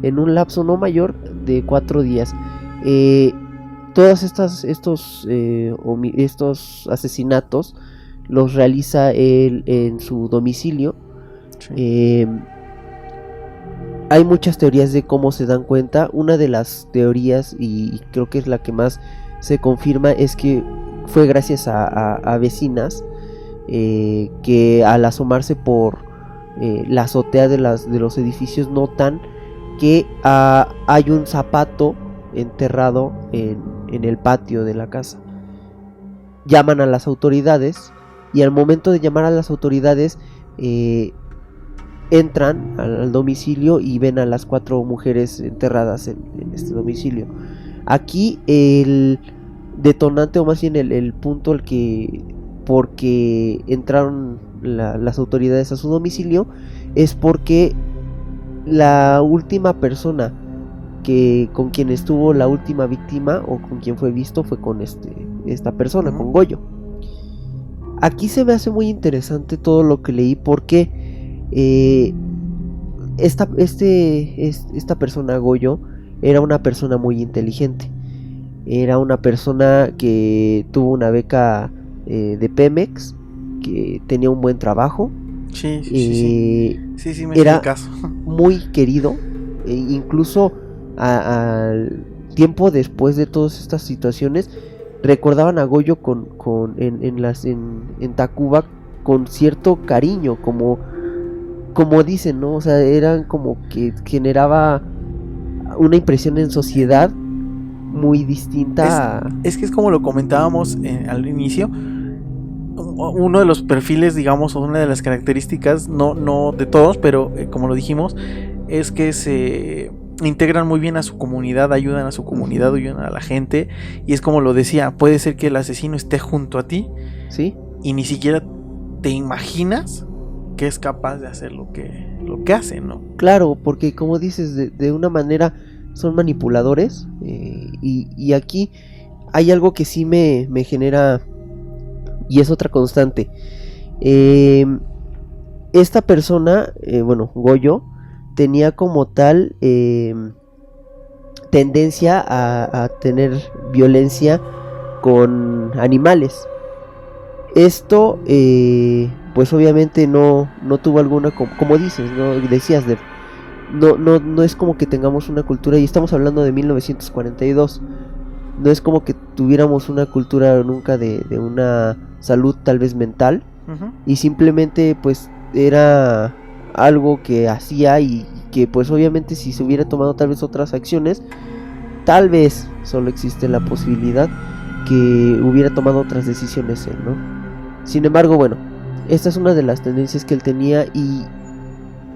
Speaker 2: en un lapso no mayor de 4 días. Todos estos asesinatos los realiza él en su domicilio. Sí. Hay muchas teorías de cómo se dan cuenta. Una de las teorías, y creo que es la que más se confirma, es que fue gracias a vecinas que al asomarse por la azotea de los edificios notan que hay un zapato enterrado en el patio de la casa. Llaman a las autoridades, y al momento de llamar a las autoridades entran al domicilio y ven a las 4 mujeres enterradas en este domicilio. Aquí el detonante, o más bien el punto porque entraron las autoridades a su domicilio, es porque la última persona con quien estuvo la última víctima, o con quien fue visto, fue con esta persona, con Goyo. Aquí se me hace muy interesante todo lo que leí, porque esta persona, Goyo, era una persona muy inteligente. Era una persona que tuvo una beca de Pemex, que tenía un buen trabajo.
Speaker 1: Sí, me
Speaker 2: era
Speaker 1: el caso.
Speaker 2: Muy querido, incluso al tiempo después de todas estas situaciones recordaban a Goyo en Tacuba con cierto cariño, como dicen, ¿no? O sea, eran como que generaba una impresión en sociedad muy distinta.
Speaker 1: Es que es como lo comentábamos al inicio. Uno de los perfiles, digamos, o una de las características, no de todos, pero como lo dijimos, es que se integran muy bien a su comunidad, ayudan a su comunidad, ayudan a la gente. Y es como lo decía, puede ser que el asesino esté junto a ti,
Speaker 2: ¿sí? Y
Speaker 1: ni siquiera te imaginas que es capaz de hacer lo que hace, ¿no?
Speaker 2: Claro, porque como dices, de una manera son manipuladores, y aquí hay algo que sí me genera, y es otra constante. Esta persona, Goyo, tenía como tal tendencia a tener violencia con animales. Esto pues obviamente no tuvo alguna, como dices, ¿no? Decías, no es como que tengamos una cultura, y estamos hablando de 1942, no es como que tuviéramos una cultura nunca de una salud tal vez mental. Y simplemente pues era algo que hacía, y que pues obviamente si se hubiera tomado tal vez otras acciones, tal vez solo existe la posibilidad que hubiera tomado otras decisiones él, ¿no? Sin embargo, bueno, esta es una de las tendencias que él tenía, y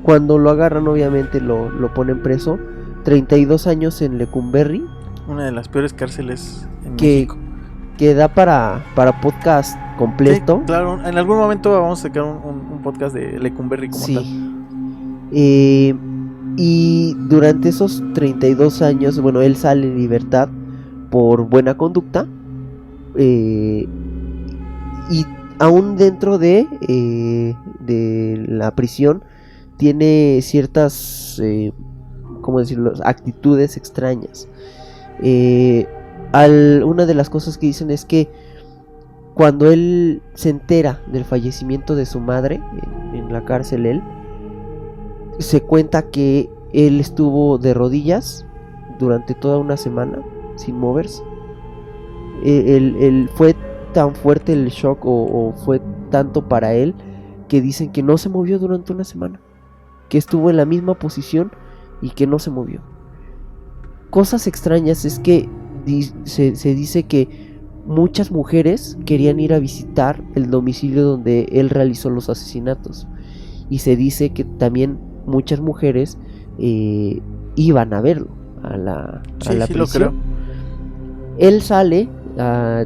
Speaker 2: cuando lo agarran obviamente lo ponen preso. 32 años en Lecumberri,
Speaker 1: una de las peores cárceles en México,
Speaker 2: que da para podcast completo.
Speaker 1: Sí, claro, en algún momento vamos a sacar un podcast de Lecumberri como tal.
Speaker 2: Y durante esos 32 años, bueno, él sale en libertad por buena conducta. Y aún dentro de la prisión tiene ciertas, ¿cómo decirlo?, actitudes extrañas. Una de las cosas que dicen es que cuando él se entera del fallecimiento de su madre en la cárcel, se cuenta que él estuvo de rodillas durante toda una semana sin moverse. Fue tan fuerte el shock o fue tanto para él que dicen que no se movió durante una semana, que estuvo en la misma posición y que no se movió. Cosas extrañas es que se dice que muchas mujeres querían ir a visitar el domicilio donde él realizó los asesinatos, y se dice que también muchas mujeres iban a verlo a la
Speaker 1: sí,
Speaker 2: prisión.
Speaker 1: lo creo.
Speaker 2: Él sale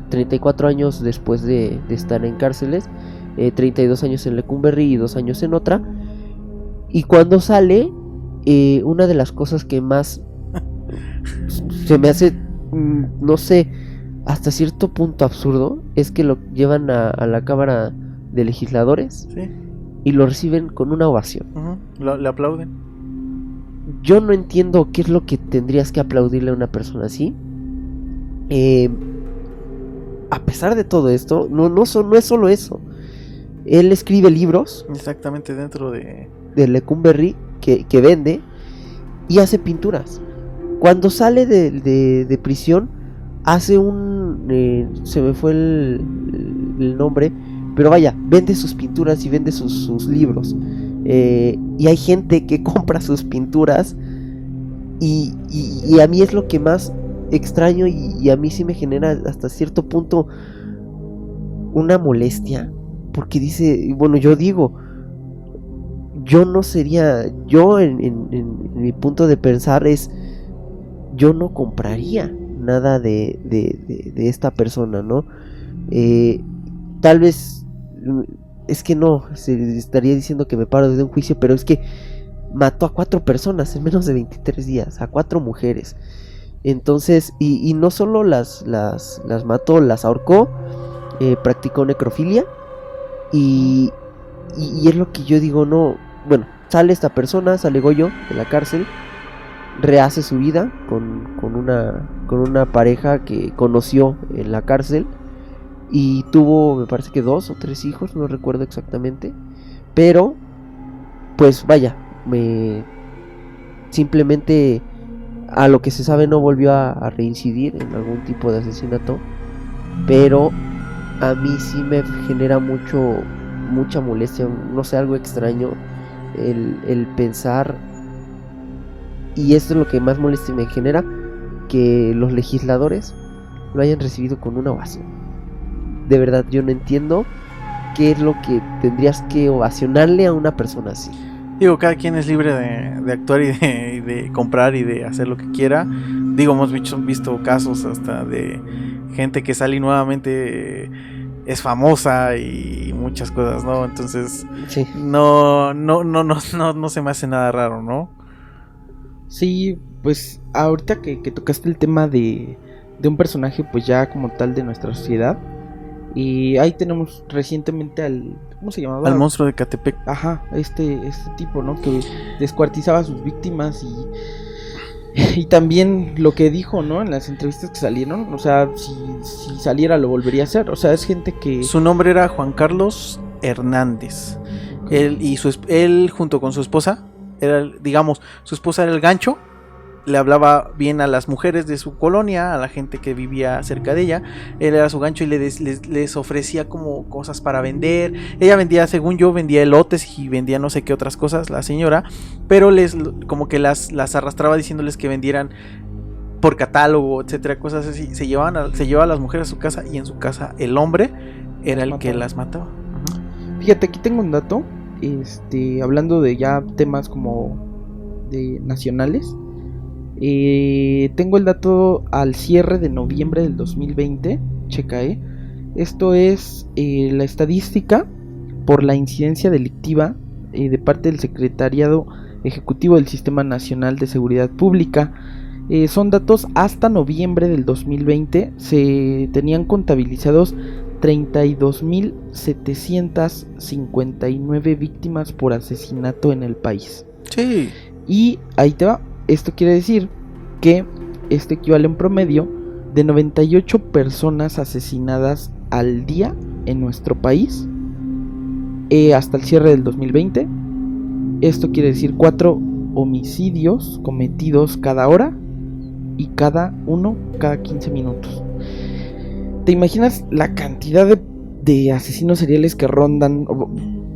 Speaker 2: 34 años después de estar en cárceles, 32 años en Lecumberri y 2 años en otra. Y cuando sale, una de las cosas que más se me hace, no sé, hasta cierto punto absurdo, es que lo llevan a la Cámara de Legisladores,
Speaker 1: Sí.
Speaker 2: y lo reciben con una ovación.
Speaker 1: Le aplauden.
Speaker 2: Yo no entiendo qué es lo que tendrías que aplaudirle a una persona así. A pesar de todo esto, no es solo eso. Él escribe libros.
Speaker 1: Exactamente, dentro de
Speaker 2: Lecumberri que vende, y hace pinturas. Cuando sale de prisión, hace se me fue el nombre, pero vaya, vende sus pinturas y vende sus libros. Y hay gente que compra sus pinturas, y a mí es lo que más extraño, y a mí sí me genera hasta cierto punto una molestia, porque dice, bueno, yo digo, yo no sería, yo en mi punto de pensar es, yo no compraría nada de esta persona, ¿no? Tal vez, es que no, se estaría diciendo que me paro desde un juicio, pero es que mató a 4 personas en menos de 23 días, a 4 mujeres. Entonces, y no solo las mató, las ahorcó, practicó necrofilia, y es lo que yo digo, no, bueno, sale esta persona, sale Goyo de la cárcel, rehace su vida con una pareja que conoció en la cárcel, y tuvo, me parece que 2 o 3 hijos, no recuerdo exactamente, pero pues vaya, simplemente, a lo que se sabe, no volvió a reincidir en algún tipo de asesinato, pero a mí sí me genera mucha molestia, no sé, algo extraño el pensar, y esto es lo que más molestia me genera, que los legisladores lo hayan recibido con una ovación. De verdad, yo no entiendo qué es lo que tendrías que ovacionarle a una persona así.
Speaker 1: Digo, cada quien es libre de actuar y de comprar y de hacer lo que quiera. Digo, hemos visto casos hasta de gente que sale y nuevamente es famosa y muchas cosas, ¿no? Entonces,
Speaker 2: sí.
Speaker 1: No se me hace nada raro, ¿no?
Speaker 3: Sí, pues ahorita que tocaste el tema de un personaje pues ya como tal de nuestra sociedad, y ahí tenemos recientemente al, ¿cómo se llamaba?
Speaker 1: Al monstruo de Catepec.
Speaker 3: Ajá, este tipo, ¿no? Que descuartizaba a sus víctimas, y también lo que dijo, ¿no? En las entrevistas que salieron, o sea, si saliera lo volvería a hacer, o sea, es gente que...
Speaker 1: Su nombre era Juan Carlos Hernández. Él junto con su esposa, su esposa era el gancho, le hablaba bien a las mujeres de su colonia, a la gente que vivía cerca de ella. Él era su gancho y les ofrecía como cosas para vender. Ella vendía, según yo, vendía elotes y vendía no sé qué otras cosas, la señora, pero como que las arrastraba diciéndoles que vendieran por catálogo, etcétera, cosas así. Se llevaba a las mujeres a su casa, y en su casa el hombre era el que las mataba.
Speaker 3: Fíjate, aquí tengo un dato, hablando de ya temas como de nacionales. Tengo el dato al cierre de noviembre del 2020. Checa, esto es la estadística por la incidencia delictiva de parte del Secretariado ejecutivo del Sistema Nacional de Seguridad Pública. Son datos hasta noviembre del 2020, se tenían contabilizados 32.759 víctimas por asesinato en el país.
Speaker 1: Sí.
Speaker 3: Y ahí te va, esto quiere decir que esto equivale a un promedio de 98 personas asesinadas al día en nuestro país hasta el cierre del 2020. Esto quiere decir 4 homicidios cometidos cada hora y cada 15 minutos. ¿Te imaginas la cantidad de asesinos seriales que rondan?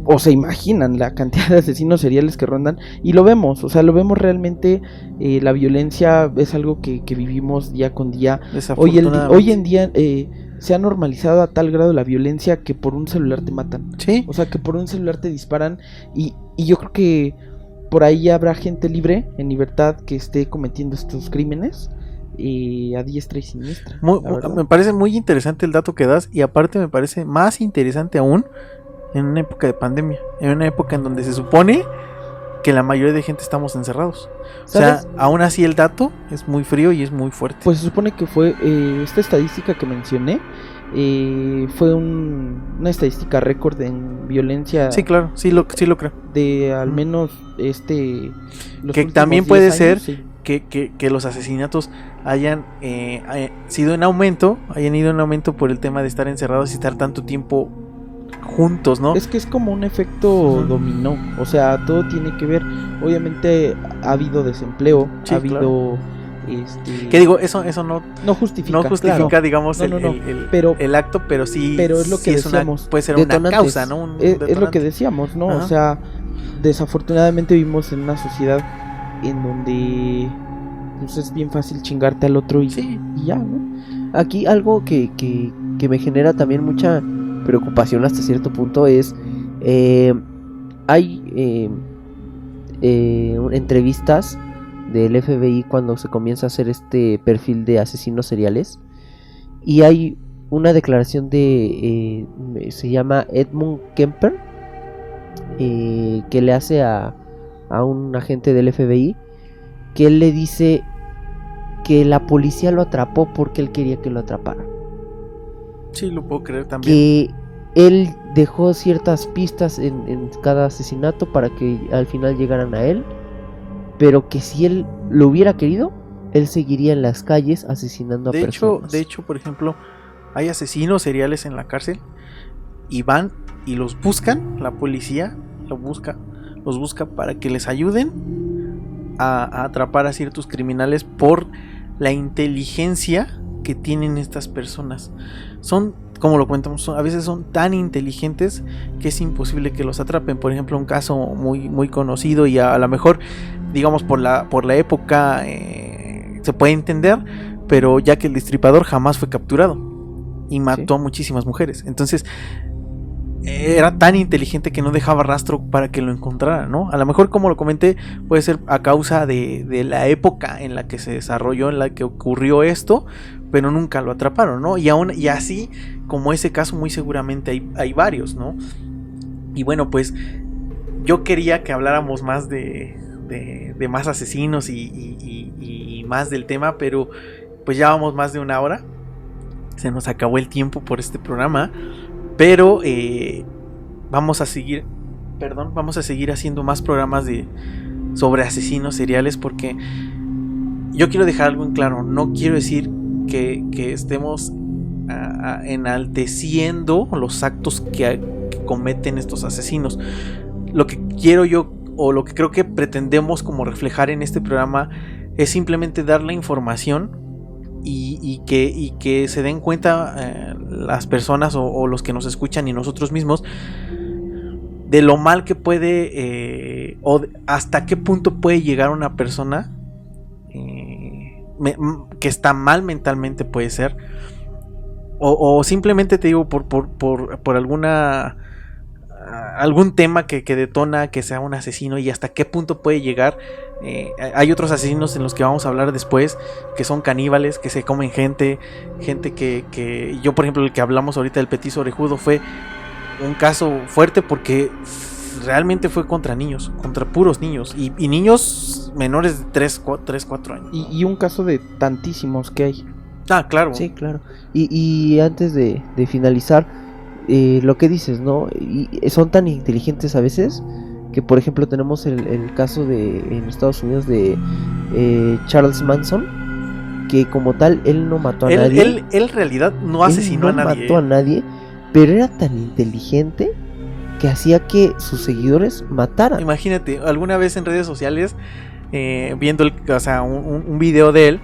Speaker 3: O se imaginan la cantidad de asesinos seriales que rondan, y lo vemos, o sea, lo vemos realmente. La violencia es algo que vivimos día con día. Hoy en día se ha normalizado a tal grado la violencia que por un celular te matan.
Speaker 1: Sí.
Speaker 3: O sea, que por un celular te disparan, y yo creo que por ahí habrá gente libre, en libertad, que esté cometiendo estos crímenes a diestra y siniestra.
Speaker 1: Me parece muy interesante el dato que das, y aparte me parece más interesante aún en una época de pandemia, en una época en donde se supone que la mayoría de gente estamos encerrados. ¿Sabes? O sea, aún así el dato es muy frío y es muy fuerte.
Speaker 3: Pues se supone que fue esta estadística que mencioné, fue una estadística récord en violencia.
Speaker 1: Sí, claro, sí lo creo.
Speaker 3: De al menos que
Speaker 1: también puede
Speaker 3: años,
Speaker 1: ser
Speaker 3: sí.
Speaker 1: que los asesinatos hayan ido en aumento por el tema de estar encerrados y estar tanto tiempo juntos, ¿no?
Speaker 3: Es que es como un efecto dominó, o sea, todo tiene que ver. Obviamente ha habido desempleo, sí, ha habido
Speaker 1: ¿qué digo? Eso
Speaker 3: no justifica,
Speaker 1: claro. Digamos, el acto, pero sí.
Speaker 3: Pero es lo que decíamos,
Speaker 1: puede ser una causa, ¿no?
Speaker 3: Es lo que decíamos, ¿no? Ajá. O sea, desafortunadamente vivimos en una sociedad en donde pues, es bien fácil chingarte al otro y ya, ¿no?
Speaker 2: Aquí algo que me genera también mucha preocupación hasta cierto punto es hay entrevistas del FBI cuando se comienza a hacer este perfil de asesinos seriales, y hay una declaración de se llama Edmund Kemper, que le hace a un agente del FBI, que él le dice que la policía lo atrapó porque él quería que lo atraparan.
Speaker 1: Sí, lo puedo creer también.
Speaker 2: Que él dejó ciertas pistas en cada asesinato para que al final llegaran a él, pero que si él lo hubiera querido, él seguiría en las calles asesinando a personas.
Speaker 1: De hecho, por ejemplo, hay asesinos seriales en la cárcel y van y los buscan, la policía los busca para que les ayuden a atrapar a ciertos criminales por la inteligencia que tienen estas personas. Son, como lo comentamos, a veces son tan inteligentes que es imposible que los atrapen. Por ejemplo, un caso muy, muy conocido y a lo mejor, digamos, por la época se puede entender, pero Jack el Destripador jamás fue capturado y mató a muchísimas mujeres. Entonces era tan inteligente que no dejaba rastro para que lo encontraran, ¿no? A lo mejor, como lo comenté, puede ser a causa de la época en la que se desarrolló, en la que ocurrió esto, pero nunca lo atraparon, ¿no? Y así como ese caso muy seguramente hay varios, ¿no? Y bueno, pues yo quería que habláramos más de más asesinos y más del tema, pero pues ya vamos más de una hora. Se nos acabó el tiempo por este programa. Pero vamos a seguir haciendo más programas sobre asesinos seriales, porque yo quiero dejar algo en claro. No quiero decir que estemos enalteciendo los actos que cometen estos asesinos. Lo que quiero yo, o lo que creo que pretendemos como reflejar en este programa, es simplemente dar la información y que se den cuenta las personas o los que nos escuchan y nosotros mismos de lo mal que puede hasta qué punto puede llegar una persona que está mal mentalmente, puede ser, o simplemente te digo por algún tema que detona que sea un asesino, y hasta qué punto puede llegar. Hay otros asesinos en los que vamos a hablar después, que son caníbales, que se comen gente que yo, por ejemplo, el que hablamos ahorita del petiso orejudo fue un caso fuerte porque realmente fue contra niños, contra puros niños, y niños menores de 3, 4 años.
Speaker 3: Y un caso de tantísimos que hay.
Speaker 1: Ah, claro.
Speaker 2: Sí, claro. Y antes de finalizar, lo que dices, ¿no? Y son tan inteligentes a veces que, por ejemplo, tenemos el caso en Estados Unidos de Charles Manson, que como tal, él no mató a nadie.
Speaker 1: Él en realidad no asesinó a nadie.
Speaker 2: Mató a nadie, pero era tan inteligente que hacía que sus seguidores mataran.
Speaker 1: Imagínate, alguna vez en redes sociales, viendo un video de él,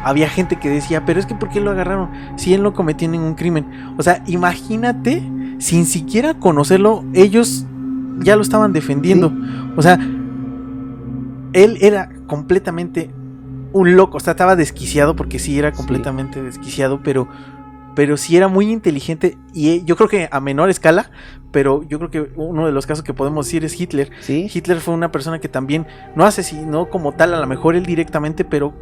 Speaker 1: había gente que decía, pero es que ¿por qué lo agarraron? Si él no cometió ningún crimen. O sea, imagínate, sin siquiera conocerlo, ellos ya lo estaban defendiendo. Sí. O sea, él era completamente un loco. O sea, estaba desquiciado, porque sí era completamente desquiciado, pero sí era muy inteligente. Y yo creo que a menor escala, pero yo creo que uno de los casos que podemos decir es Hitler.
Speaker 2: ¿Sí?
Speaker 1: Hitler fue una persona que también no asesinó como tal, a lo mejor él directamente, pero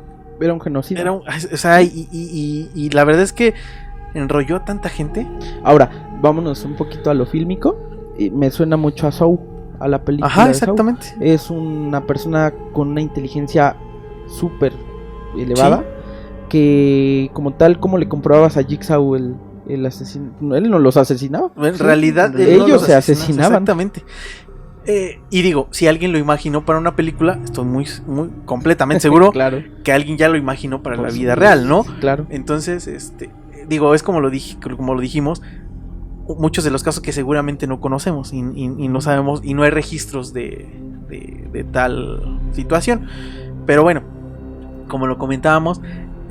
Speaker 3: era un genocida.
Speaker 1: O sea, y la verdad es que enrolló a tanta gente.
Speaker 3: Ahora, vámonos un poquito a lo fílmico. Me suena mucho a Saw, a la película.
Speaker 1: Ajá, exactamente.
Speaker 3: Saw. Es una persona con una inteligencia súper elevada. ¿Sí? Que como tal, como le comprobabas a Jigsaw el asesino, él no los asesinaba.
Speaker 1: En realidad
Speaker 3: ellos se asesinaban.
Speaker 1: Exactamente. Y digo, si alguien lo imaginó para una película, estoy muy completamente seguro
Speaker 3: claro.
Speaker 1: que alguien ya lo imaginó para la vida real, ¿no?
Speaker 3: Claro.
Speaker 1: Entonces, digo, es como lo dijimos, muchos de los casos que seguramente no conocemos y no sabemos, y no hay registros de tal situación. Pero bueno, como lo comentábamos,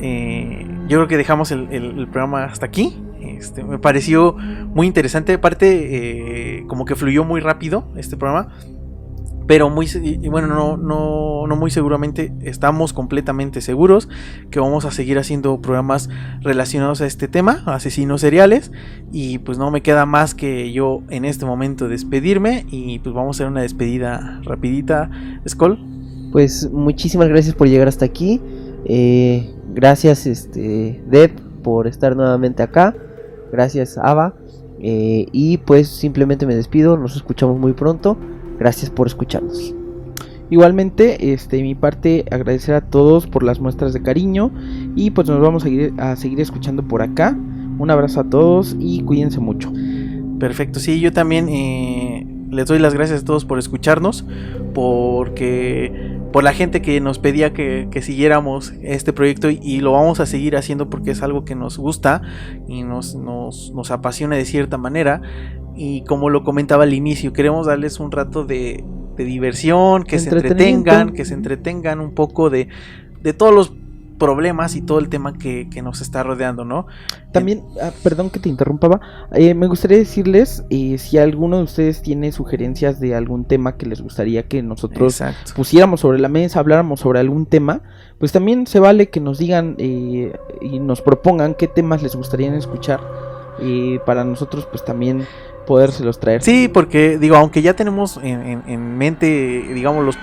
Speaker 1: yo creo que dejamos el programa hasta aquí. Me pareció muy interesante. Aparte, como que fluyó muy rápido este programa, pero no muy seguramente, estamos completamente seguros que vamos a seguir haciendo programas relacionados a este tema, asesinos seriales. Y pues no me queda más que yo en este momento despedirme, y pues vamos a hacer una despedida rapidita. Skull,
Speaker 2: pues muchísimas gracias por llegar hasta aquí. Gracias Deb por estar nuevamente acá. Gracias Ava, y pues simplemente me despido, nos escuchamos muy pronto. Gracias por escucharnos.
Speaker 3: Igualmente, de mi parte, agradecer a todos por las muestras de cariño, y pues nos vamos a seguir escuchando por acá. Un abrazo a todos y cuídense mucho.
Speaker 1: Perfecto, sí, yo también les doy las gracias a todos por escucharnos, por la gente que nos pedía que siguiéramos este proyecto, y lo vamos a seguir haciendo porque es algo que nos gusta y nos apasiona de cierta manera. Y como lo comentaba al inicio, queremos darles un rato de diversión, que se entretengan un poco de todos los problemas y todo el tema que nos está rodeando, ¿no?
Speaker 3: También, perdón que te interrumpaba, me gustaría decirles, si alguno de ustedes tiene sugerencias de algún tema que les gustaría que nosotros pusiéramos sobre la mesa, habláramos sobre algún tema, pues también se vale que nos digan y nos propongan qué temas les gustaría escuchar, para nosotros pues también podérselos traer.
Speaker 1: Sí, porque digo, aunque ya tenemos en mente, digamos, los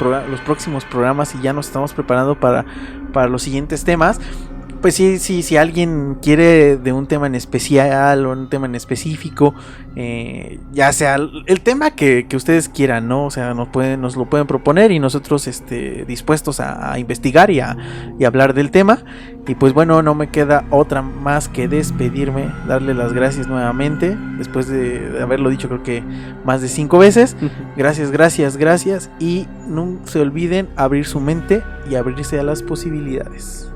Speaker 1: próximos programas, y ya nos estamos preparando para los siguientes temas, pues sí, si alguien quiere de un tema en especial o un tema en específico, ya sea el tema que ustedes quieran, ¿no? O sea, nos lo pueden proponer, y nosotros dispuestos a investigar y a hablar del tema. Y pues bueno, no me queda otra más que despedirme, darle las gracias nuevamente, después de haberlo dicho creo que más de 5 veces. Gracias, y no se olviden abrir su mente y abrirse a las posibilidades.